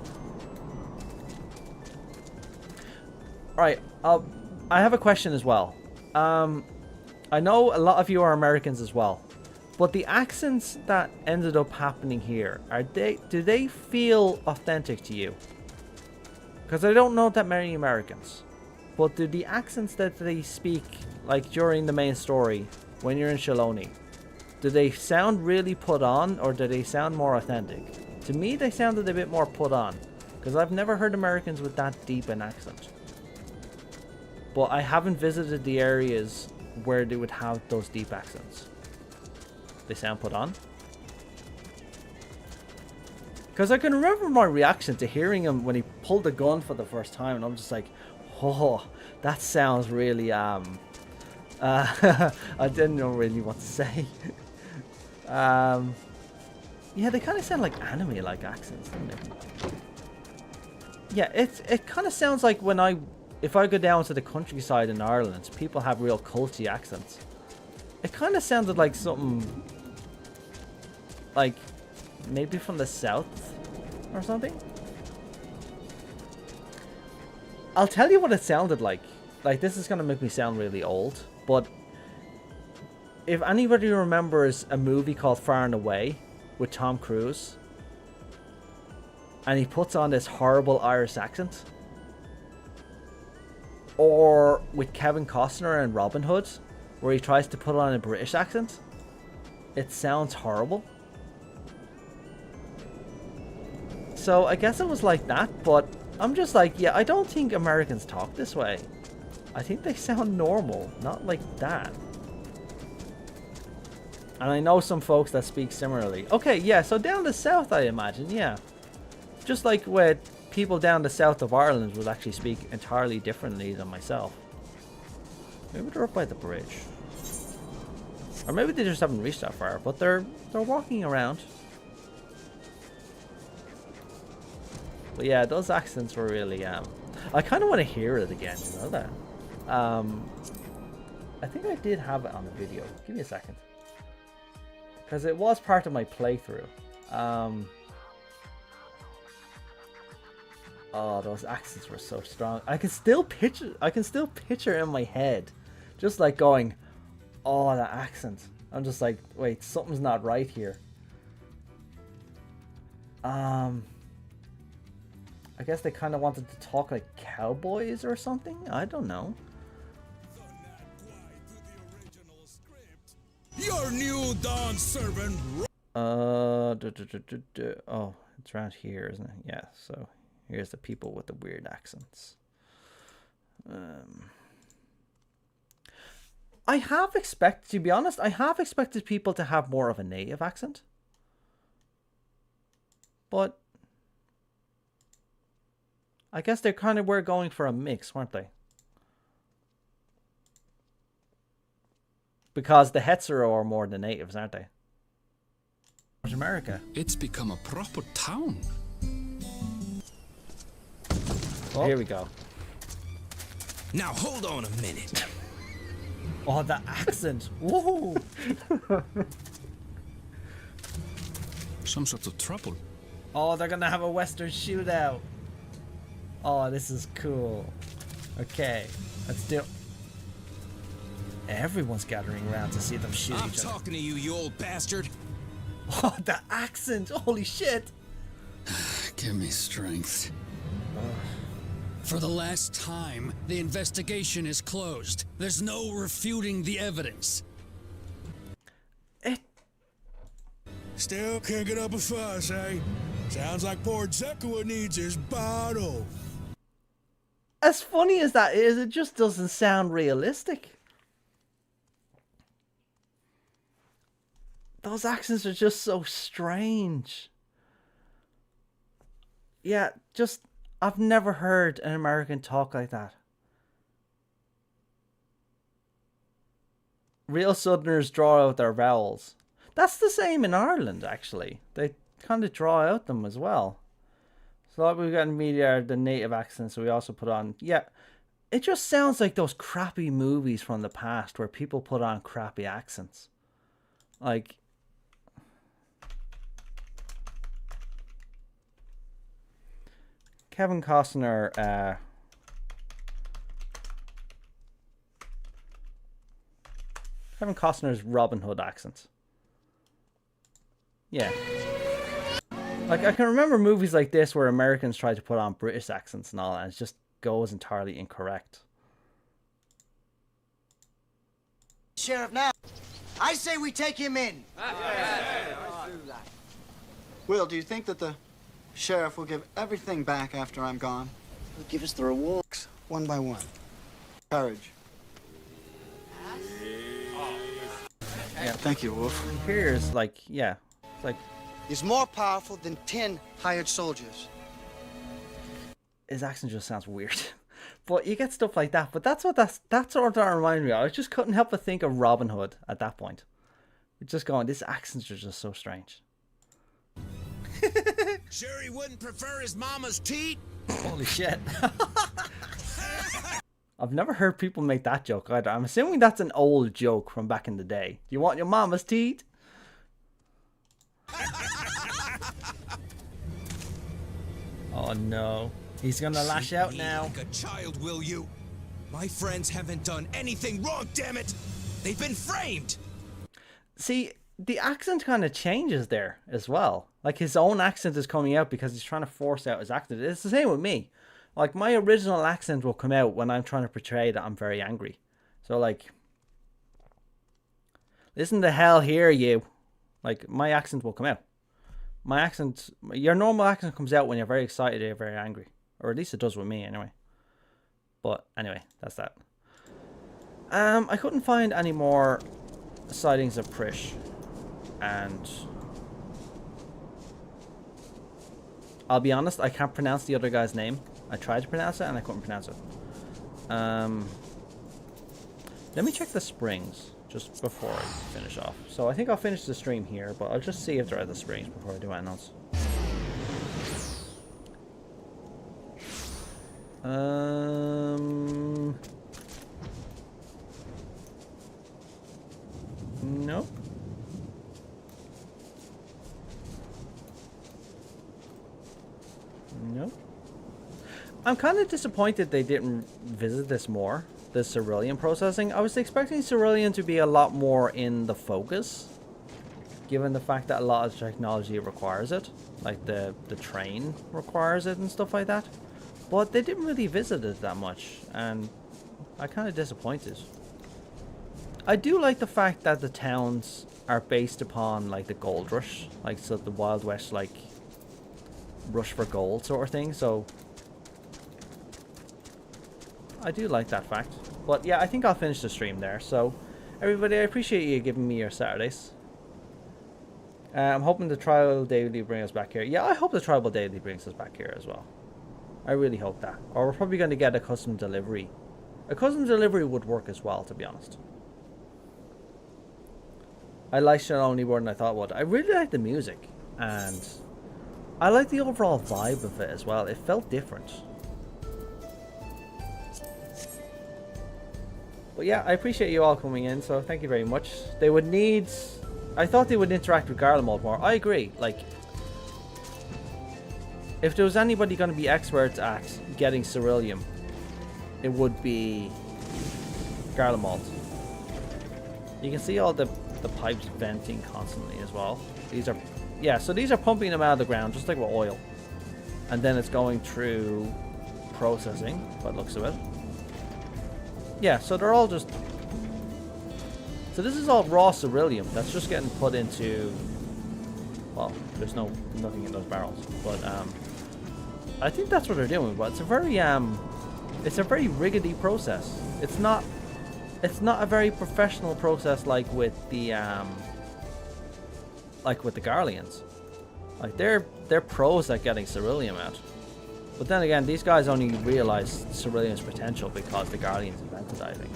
Alright, I have a question as well. I know a lot of you are Americans as well. But the accents that ended up happening here, do they feel authentic to you? Because I don't know that many Americans. But do the accents that they speak, like during the main story, when you're in Shaloni, do they sound really put on, or do they sound more authentic? To me, they sounded a bit more put on, because I've never heard Americans with that deep an accent. But I haven't visited the areas where they would have those deep accents. They sound put on. Because I can remember my reaction to hearing him when he pulled the gun for the first time, and I'm just like, oh, that sounds really, I didn't know really what to say. Yeah, they kind of sound like anime-like accents, don't they? Yeah, it kind of sounds like if I go down to the countryside in Ireland, people have real culty accents. It kind of sounded like something, like, maybe from the south or something. I'll tell you what it sounded like. Like, this is going to make me sound really old, but if anybody remembers a movie called Far and Away with Tom Cruise, and he puts on this horrible Irish accent, or with Kevin Costner and Robin Hood, where he tries to put on a British accent, it sounds horrible. So I guess it was like that, but I'm just like, yeah, I don't think Americans talk this way. I think they sound normal, not like that. And I know some folks that speak similarly. Okay, yeah, so down the south, I imagine, yeah. Just like where people down the south of Ireland would actually speak entirely differently than myself. Maybe they're up by the bridge. Or maybe they just haven't reached that far, but they're walking around. But yeah, those accents were really, I kind of want to hear it again, you know that? I think I did have it on the video. Give me a second. Because it was part of my playthrough. Oh, those accents were so strong. I can still picture in my head. Just like going, oh, that accent. I'm just like, wait, something's not right here. I guess they kind of wanted to talk like cowboys or something? I don't know. Your new dawn servant. Oh, it's around here, isn't it? Yeah, so here's the people with the weird accents. I have expected, to be honest, I have expected people to have more of a native accent. But I guess they kind of were going for a mix, weren't they? Because the Hetero are more than natives, aren't they? America. It's become a proper town. Oh, here we go. Now hold on a minute. Oh, the accent. Whoa. Some sort of trouble. Oh, they're gonna have a Western shootout. Oh, this is cool. Okay, let's do. Everyone's gathering around to see them shoot I'm each other. talking to you, you old bastard. Oh, the accent! Holy shit! Give me strength. For the last time, the investigation is closed. There's no refuting the evidence. Still can't get up a fuss, eh? Sounds like poor Zekua needs his bottle. As funny as that is, it just doesn't sound realistic. Those accents are just so strange. Yeah, just, I've never heard an American talk like that. Real Southerners draw out their vowels. That's the same in Ireland, actually. They kind of draw out them as well. So like we've got in media, the native accents, so we also put on, yeah, it just sounds like those crappy movies from the past where people put on crappy accents. Like, Kevin Costner, Kevin Costner's Robin Hood accent. Yeah. Like, I can remember movies like this where Americans try to put on British accents and all that, and it just goes entirely incorrect. Sheriff, now, I say we take him in. Will, do you think that the sheriff will give everything back after I'm gone? He'll give us the rewards. One by one. Courage. Yeah. Thank you, Wolf. Here's like, yeah, it's like He's more powerful than 10 hired soldiers. his accent just sounds weird. But you get stuff like that. But that's what that's sort of reminded me of. I just couldn't help but think of Robin Hood at that point. Just going, this accents are just so strange. Sure he wouldn't prefer his mama's teat? Holy shit. I've never heard people make that joke either. I'm assuming that's an old joke from back in the day. Do you want your mama's teeth? Oh no. He's gonna lash out now. Like a child, will you? My friends haven't done anything wrong, damn it! They've been framed! See, the accent kind of changes there as well. Like his own accent is coming out because he's trying to force out his accent. It's the same with me. Like my original accent will come out when I'm trying to portray that I'm very angry. So like, listen to hell here, you. Like my accent will come out. My accent, your normal accent comes out when you're very excited or you're very angry. Or at least it does with me anyway. But anyway, that's that. I couldn't find any more sightings of Prish. And I'll be honest, I can't pronounce the other guy's name. I tried to pronounce it and I couldn't pronounce it. Let me check the springs just before I finish off. So I think I'll finish the stream here, but I'll just see if there are the springs before I do anything else. I'm kind of disappointed they didn't visit this more, the Cerillium processing. I was expecting Cerillium to be a lot more in the focus, given the fact that a lot of technology requires it, like the train requires it and stuff like that. But they didn't really visit it that much, and I'm kind of disappointed. I do like the fact that the towns are based upon like the gold rush, like so the Wild West like rush for gold sort of thing. So I do like that fact. But yeah, I think I'll finish the stream there. So everybody, I appreciate you giving me your Saturdays. I'm hoping the Tribal Daily brings us back here. Yeah, I hope the Tribal Daily brings us back here as well. I really hope that. Or we're probably going to get a custom delivery. A custom delivery would work as well, to be honest. I like Shell Only more than I thought it would. I really like the music. And I like the overall vibe of it as well. It felt different. But yeah, I appreciate you all coming in, so thank you very much. They would need... I thought they would interact with Garlemald more. I agree. Like, if there was anybody going to be experts at getting Cerillium, it would be Garlemald. You can see all the pipes venting constantly as well. These are... Yeah, so these are pumping them out of the ground, just like with oil. And then it's going through processing, by the looks of it. Yeah, so they're all just... So this is all raw Cerillium that's just getting put into... Well, there's nothing in those barrels. But, I think that's what they're doing. But it's a very, riggedy process. It's not a very professional process like with the, Garleans. Like, they're pros at getting Cerillium out. But then again, these guys only realized Cerillium's potential because the Guardians invented it, I think.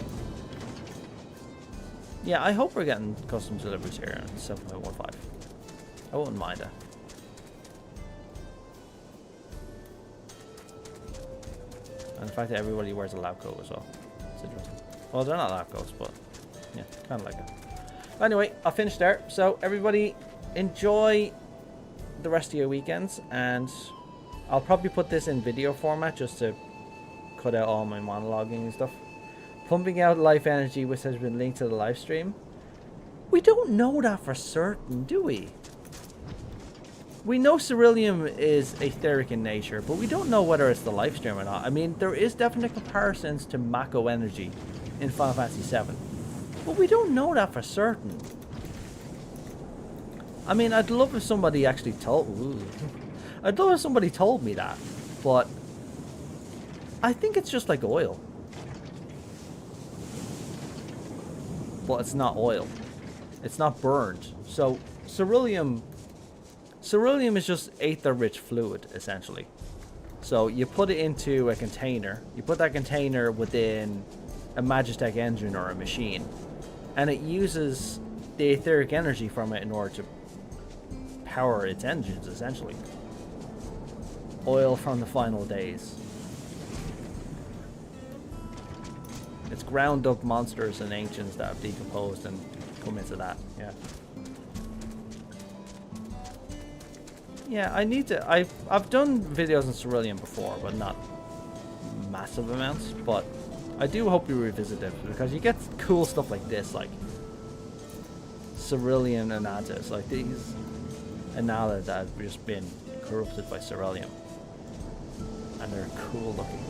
Yeah, I hope we're getting custom deliveries here in 7.15. I wouldn't mind it. And the fact that everybody wears a lab coat as well. It's interesting. Well, they're not lab coats, but yeah, kind of like it. Anyway, I'll finish there. So everybody, enjoy the rest of your weekends, and I'll probably put this in video format just to cut out all my monologuing and stuff. Pumping out life energy, which has been linked to the live stream. We don't know that for certain, do we? We know Cerillium is etheric in nature, but we don't know whether it's the life stream or not. I mean, there is definite comparisons to Mako energy in Final Fantasy VII, but we don't know that for certain. I mean, I'd love if somebody actually told... Ooh. I'd love if somebody told me that, but I think it's just like oil. But it's not oil. It's not burned. So Cerillium is just aether-rich fluid, essentially. So you put it into a container. You put that container within a Magitech engine or a machine, and it uses the etheric energy from it in order to power its engines, essentially. Oil from the final days. It's ground up monsters and ancients that have decomposed and come into that, yeah. Yeah, I need to... I've done videos on Cerillium before, but not massive amounts. But I do hope you revisit it, because you get cool stuff like this, like Cerillium Anatas, like these Anala that have just been corrupted by Cerillium. And they're cool looking.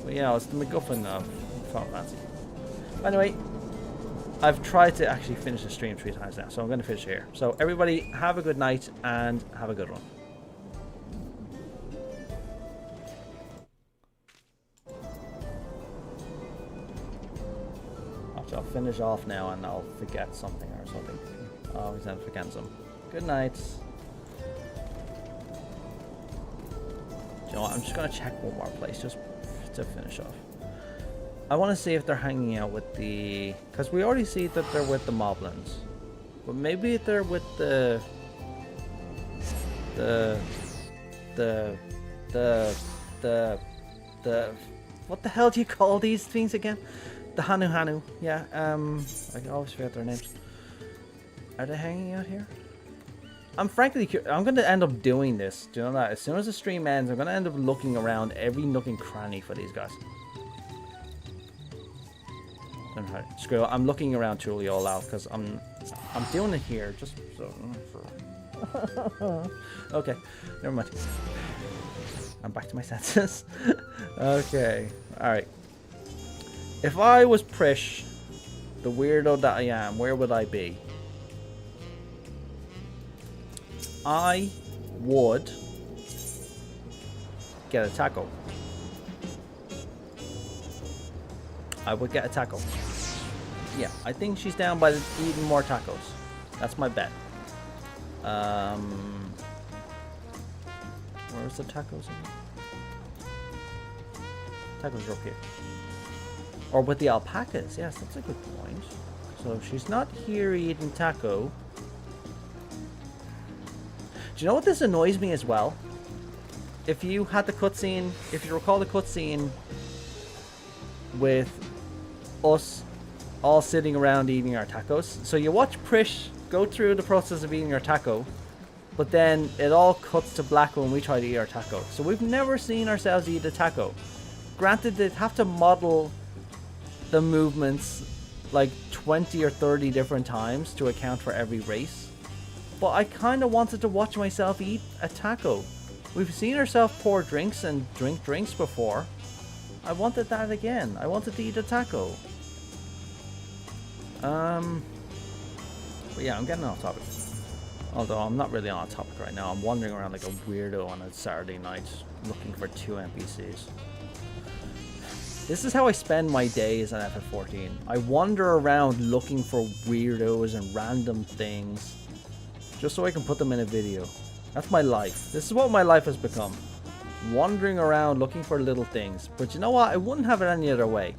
But yeah, it's the MacGuffin of Final Fantasy. Anyway, I've tried to actually finish the stream 3 times now, so I'm going to finish here. So everybody, have a good night and have a good one. I'll finish off now and I'll forget something or something. I always end up forgetting some. Good night. You know what, I'm just going to check one more place just to finish off. I want to see if they're hanging out with the... Because we already see that they're with the Moblins. But maybe they're with the... What the hell do you call these things again? The Hanu. Yeah, I always forget their names. Are they hanging out here? I'm frankly I'm going to end up doing this. Do you know that? As soon as the stream ends, I'm going to end up looking around every nook and cranny for these guys. Screw it. I'm looking around truly all out because I'm doing it here just so. Okay, never mind. I'm back to my senses. Okay, all right. If I was Prish, the weirdo that I am, where would I be? I would get a taco. I would get a taco. Yeah, I think she's down by eating more tacos. That's my bet. Where's the tacos? Tacos are up here. Or with the alpacas. Yes, that's a good point. So she's not here eating taco. Do you know what this annoys me as well? If you had the cutscene, if you recall the cutscene with us all sitting around eating our tacos. So you watch Prish go through the process of eating our taco, but then it all cuts to black when we try to eat our taco. So we've never seen ourselves eat a taco. Granted, they'd have to model the movements like 20 or 30 different times to account for every race. But I kind of wanted to watch myself eat a taco. We've seen ourselves pour drinks and drink drinks before. I wanted that again. I wanted to eat a taco. But yeah, I'm getting off topic. Although I'm not really on a topic right now. I'm wandering around like a weirdo on a Saturday night looking for 2 NPCs. This is how I spend my days on FF14. I wander around looking for weirdos and random things just so I can put them in a video. That's my life. This is what my life has become. Wandering around looking for little things. But you know what? I wouldn't have it any other way.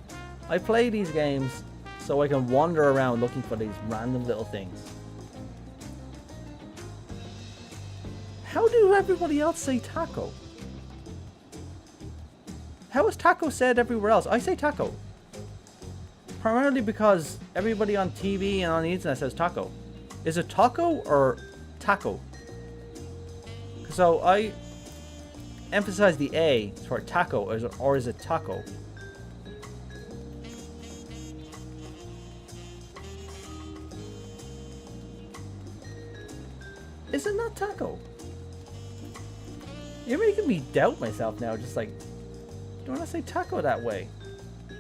I play these games so I can wander around looking for these random little things. How do everybody else say taco? How is taco said everywhere else? I say taco. Primarily because everybody on TV and on the internet says taco. Is it taco or taco? So I emphasize the A for taco, or is it taco? Is it not taco? You're making me doubt myself now. Just like, do I want to say taco that way?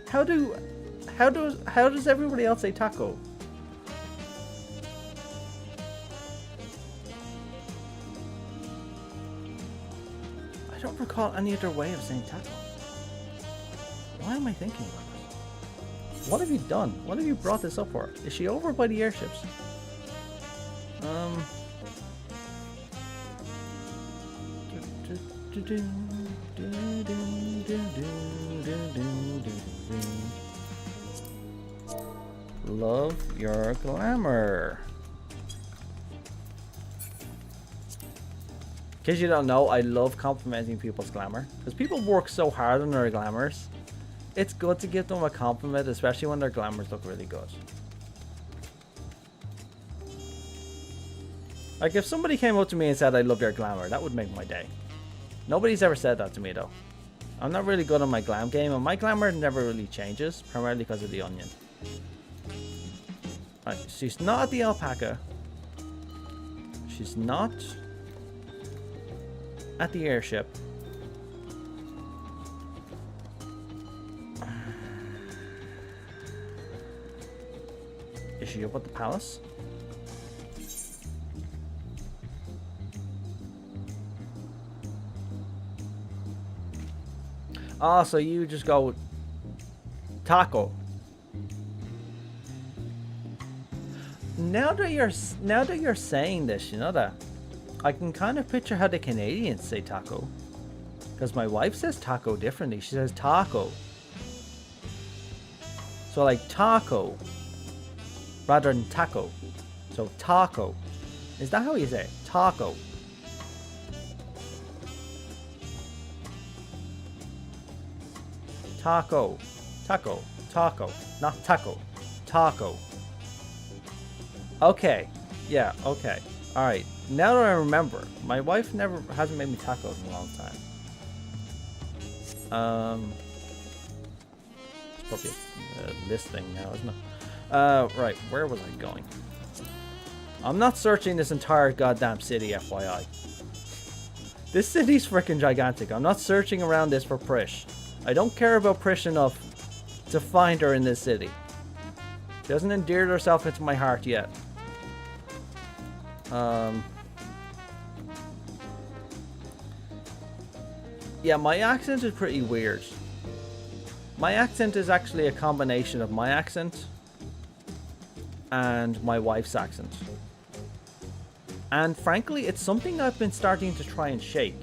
How does everybody else say taco? I don't recall any other way of saying taco. Why am I thinking about this? What have you done? What have you brought this up for? Is she over by the airships? Love your glamour. In case you don't know, I love complimenting people's glamour because people work so hard on their glamours. It's good to give them a compliment, especially when their glamours look really good. Like if somebody came up to me and said I love your glamour, that would make my day. Nobody's ever said that to me though. I'm not really good on my glam game, and my glamour never really changes, primarily because of the onion. Right, she's not at the alpaca. She's not at the airship. Is she up at the palace? Ah, so you just go taco. Now that you're saying this, you know that I can kind of picture how the Canadians say taco, because my wife says taco differently. She says taco. So like taco rather than taco. So taco. Is that how you say it? Taco. Taco. Taco. Taco. Not taco. Taco. Okay. Yeah, okay. Alright. now that I remember, my wife hasn't made me tacos in a long time. It's probably a list thing now, isn't it? Right, where was I going? I'm not searching this entire goddamn city, FYI. This city's freaking gigantic. I'm not searching around this for Prish. I don't care about Prish enough to find her in this city. She hasn't endeared herself into my heart yet. Yeah, my accent is pretty weird. My accent is actually a combination of my accent and my wife's accent. And frankly, it's something I've been starting to try and shake.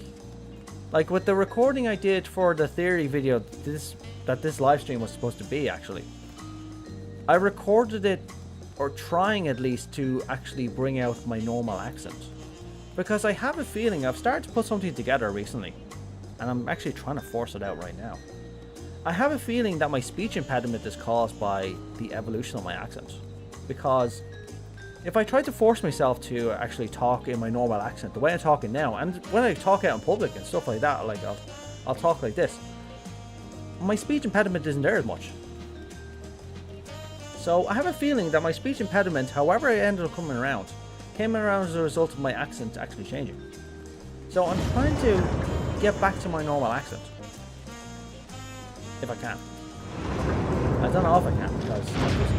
Like with the recording I did for the theory video that this live stream was supposed to be, actually. I recorded it, or trying at least, to actually bring out my normal accent. Because I have a feeling I've started to put something together recently. And I'm actually trying to force it out right now. I have a feeling that my speech impediment is caused by the evolution of my accent. Because if I try to force myself to actually talk in my normal accent, the way I'm talking now, and when I talk out in public and stuff like that, like I'll talk like this, my speech impediment isn't there as much. So I have a feeling that my speech impediment, however it ended up coming around, came around as a result of my accent actually changing. So I'm trying to get back to my normal accent. If I can. I don't know if I can, because I've just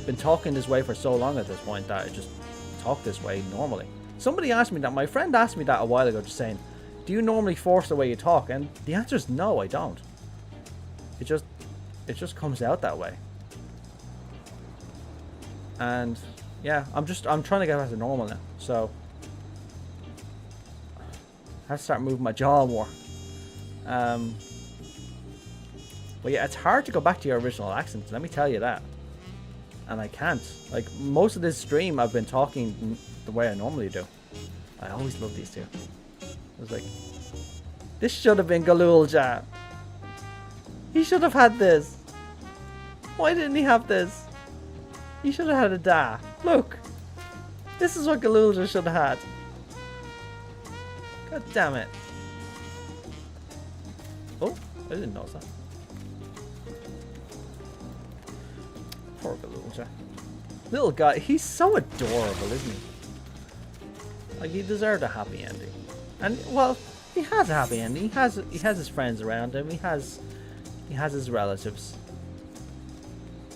been talking this way for so long at this point that I just talk this way normally. Somebody asked me that, my friend asked me that a while ago, just saying, do you normally force the way you talk? And the answer is no, I don't. It just comes out that way. And yeah, I'm trying to get back to normal now. So I have to start moving my jaw more. But yeah, it's hard to go back to your original accent, let me tell you that. And I can't. Like, most of this stream I've been talking the way I normally do. I always love these two. I was like, this should have been Gulool, chat. He should have had this. Why didn't he have this? He should have had a da. Look. This is what Gulool just should have had. God damn it. Oh, I didn't notice that. Poor Gulool, chat. Little guy, he's so adorable, isn't he? Like, he deserved a happy ending. And, well, he has a happy ending. He has his friends around him. He has his relatives.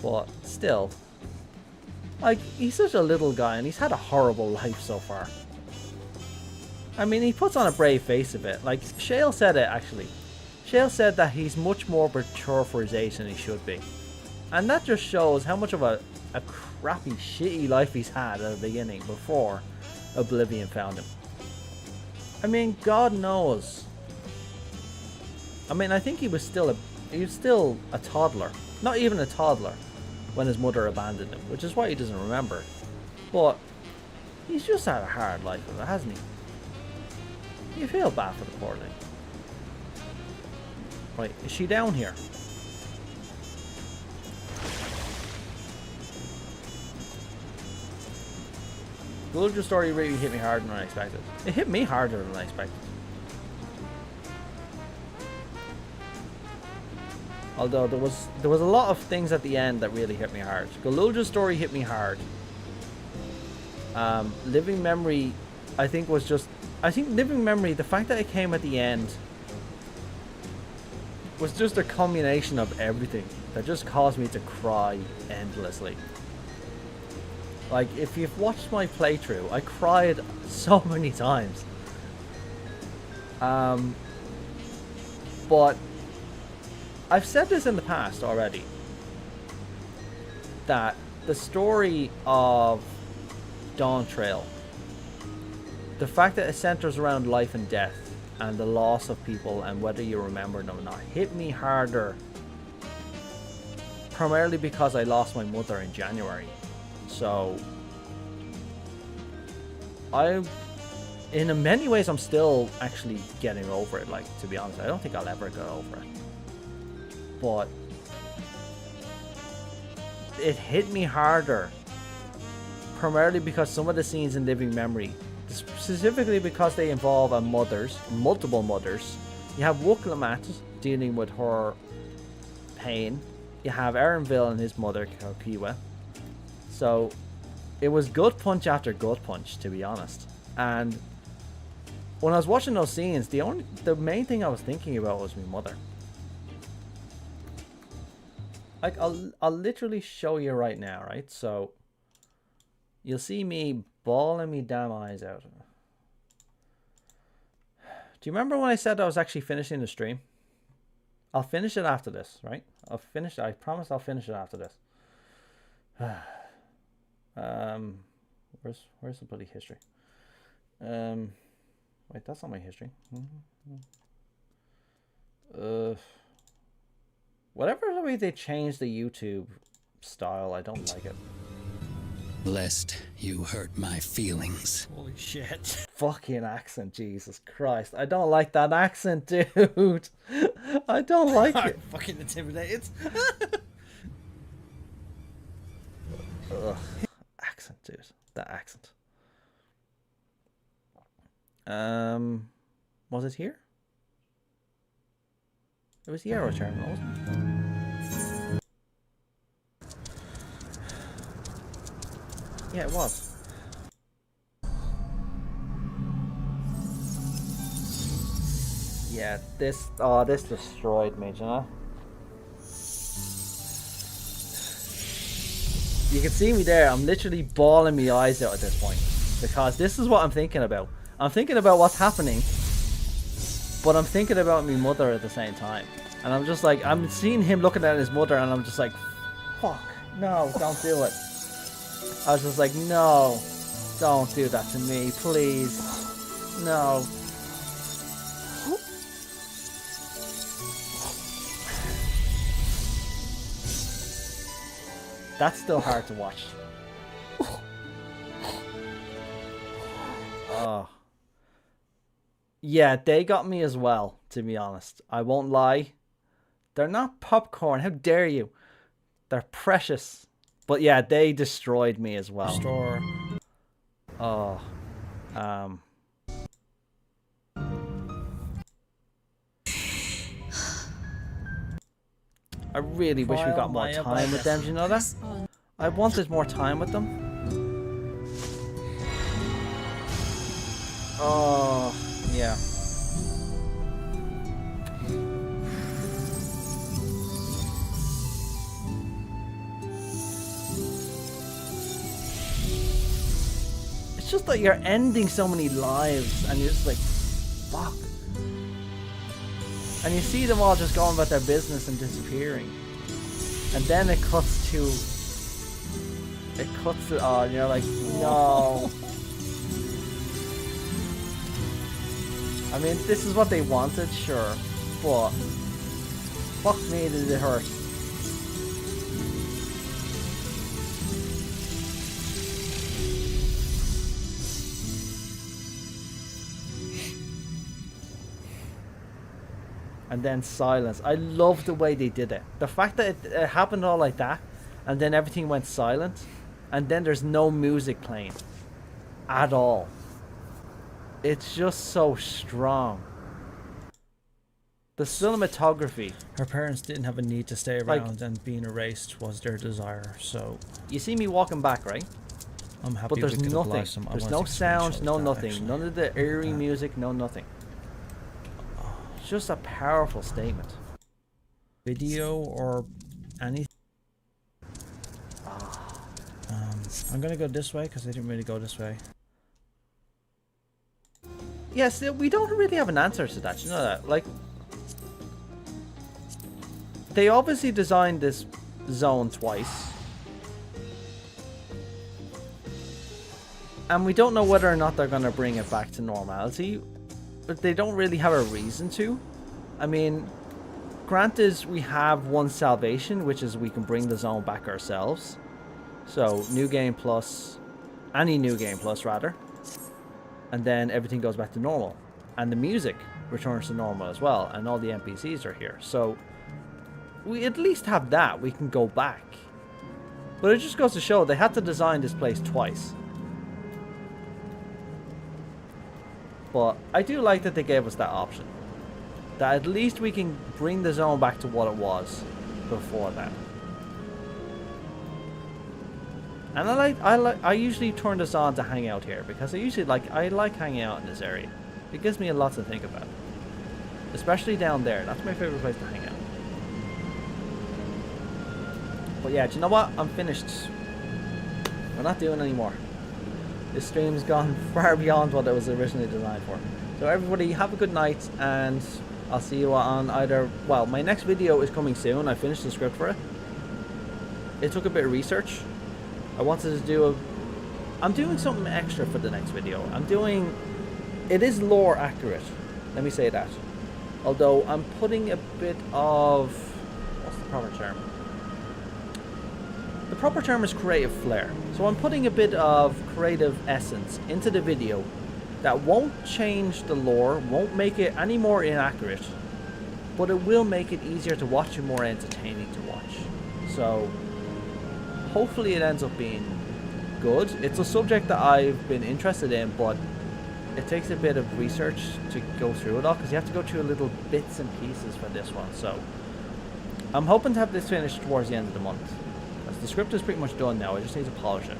But still, like, he's such a little guy and he's had a horrible life so far. I mean, he puts on a brave face of it. Like, Shale said it, actually. Shale said that he's much more mature for his age than he should be. And that just shows how much of a crappy, shitty life he's had at the beginning before Oblivion found him. I mean, God knows. I mean, I think he was still a toddler. Not even a toddler when his mother abandoned him, which is why he doesn't remember. But he's just had a hard life of it, hasn't he? You feel bad for the poor thing. Right, is she down here? The Gulool story really hit me harder than I expected. It hit me harder than I expected. Although there was a lot of things at the end that really hit me hard. Gulool's story hit me hard. Living Memory, I think Living Memory, the fact that it came at the end was just a culmination of everything that just caused me to cry endlessly. Like, if you've watched my playthrough, I cried so many times. But I've said this in the past already, that the story of Dawn Trail, the fact that it centers around life and death and the loss of people and whether you remember them or not, hit me harder primarily because I lost my mother in January. So in many ways I'm still actually getting over it, like, to be honest. I don't think I'll ever get over it. But it hit me harder primarily because some of the scenes in Living Memory, specifically because they involve multiple mothers. You have Wukalamat dealing with her pain. You have Aaronville and his mother, Kokiwa. So it was gut punch after gut punch, to be honest. And when I was watching those scenes, the main thing I was thinking about was my mother. Like, I'll literally show you right now, right? So you'll see me bawling me damn eyes out. Do you remember when I said I was actually finishing the stream? I'll finish it after this, right? I promise I'll finish it after this. Where's the bloody history? Wait, that's not my history. Whatever the way they changed the YouTube style, I don't like it. Lest you hurt my feelings. Holy shit. Fucking accent, Jesus Christ. I don't like that accent, dude. I don't like it. Fucking intimidated. Ugh. Accent, dude. That accent. Was it here? It was the Aero Terminal, wasn't it? Yeah, it was. Yeah, this destroyed me, you know? You can see me there, I'm literally bawling my eyes out at this point. Because this is what I'm thinking about. I'm thinking about what's happening, but I'm thinking about my mother at the same time. And I'm just like, I'm seeing him looking at his mother and I'm just like, fuck, no, don't do it. I was just like, no, don't do that to me, please. No. That's still hard to watch. Oh. Yeah, they got me as well, to be honest. I won't lie. They're not popcorn. How dare you? They're precious. But yeah, they destroyed me as well. Store. Oh. I really wish we got more time with them, do you know that? I wanted more time with them. Oh, yeah. It's just that you're ending so many lives and you're just like, fuck. And you see them all just going about their business and disappearing. And then it cuts to... and you're like, no. I mean, this is what they wanted, sure. But... fuck me, did it hurt. And then silence. I love the way they did it. The fact that it happened all like that, and then everything went silent, and then there's no music playing at all. It's just so strong. The cinematography. Her parents didn't have a need to stay around, and being erased was their desire. So you see me walking back, right? I'm happy. But there's we could nothing. There's no sounds, no nothing. Actually. None of the eerie music, no nothing. It's just a powerful statement. Video or anything. I'm gonna go this way because they didn't really go this way. Yes, we don't really have an answer to that. You know that, like, they obviously designed this zone twice, and we don't know whether or not they're gonna bring it back to normality. But they don't really have a reason to. I mean, granted, we have one salvation, which is we can bring the zone back ourselves. So, New Game Plus, any New Game Plus rather. And then everything goes back to normal. And the music returns to normal as well. And all the NPCs are here. So, we at least have that. We can go back. But it just goes to show they had to design this place twice. But I do like that they gave us that option. That at least we can bring the zone back to what it was before that. And I usually turn this on to hang out here because I like hanging out in this area. It gives me a lot to think about. Especially down there. That's my favorite place to hang out. But yeah, do you know what? I'm finished. We're not doing any more. This stream's gone far beyond what it was originally designed for. So everybody, have a good night, and I'll see you on either... Well, my next video is coming soon. I finished the script for it. It took a bit of research. I wanted to do a... I'm doing something extra for the next video. I'm doing... It is lore accurate. Let me say that. Although I'm putting a bit of... What's the proper term? The proper term is creative flair. So I'm putting a bit of creative essence into the video that won't change the lore, won't make it any more inaccurate, but it will make it easier to watch and more entertaining to watch. So hopefully it ends up being good. It's a subject that I've been interested in, but it takes a bit of research to go through it all, because you have to go through little bits and pieces for this one. So I'm hoping to have this finished towards the end of the month. The script is pretty much done now. I just need to polish it.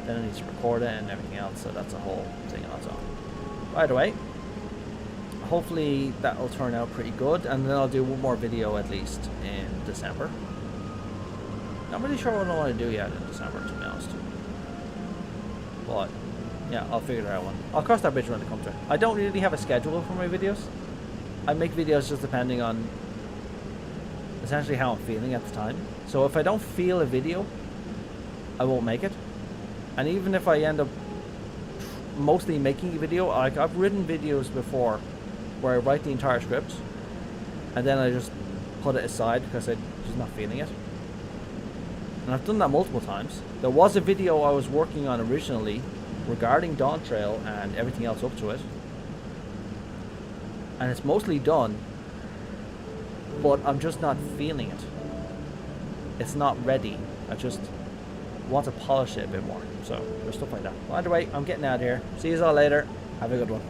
Then I need to record it and everything else. So that's a whole thing on its own. By the way, hopefully that will turn out pretty good. And then I'll do one more video at least in December. Not really sure what I want to do yet in December, to be honest. But yeah, I'll figure that out one. I'll cross that bridge when it comes to it. I don't really have a schedule for my videos. I make videos just depending on essentially how I'm feeling at the time. So if I don't feel a video, I won't make it. And even if I end up mostly making a video, like I've written videos before where I write the entire script and then I just put it aside because I'm just not feeling it. And I've done that multiple times. There was a video I was working on originally regarding Dawn Trail and everything else up to it. And it's mostly done, but I'm just not feeling it. It's not ready. I just want to polish it a bit more. So there's stuff like that. Well, either way, I'm getting out of here. See you all later. Have a good one.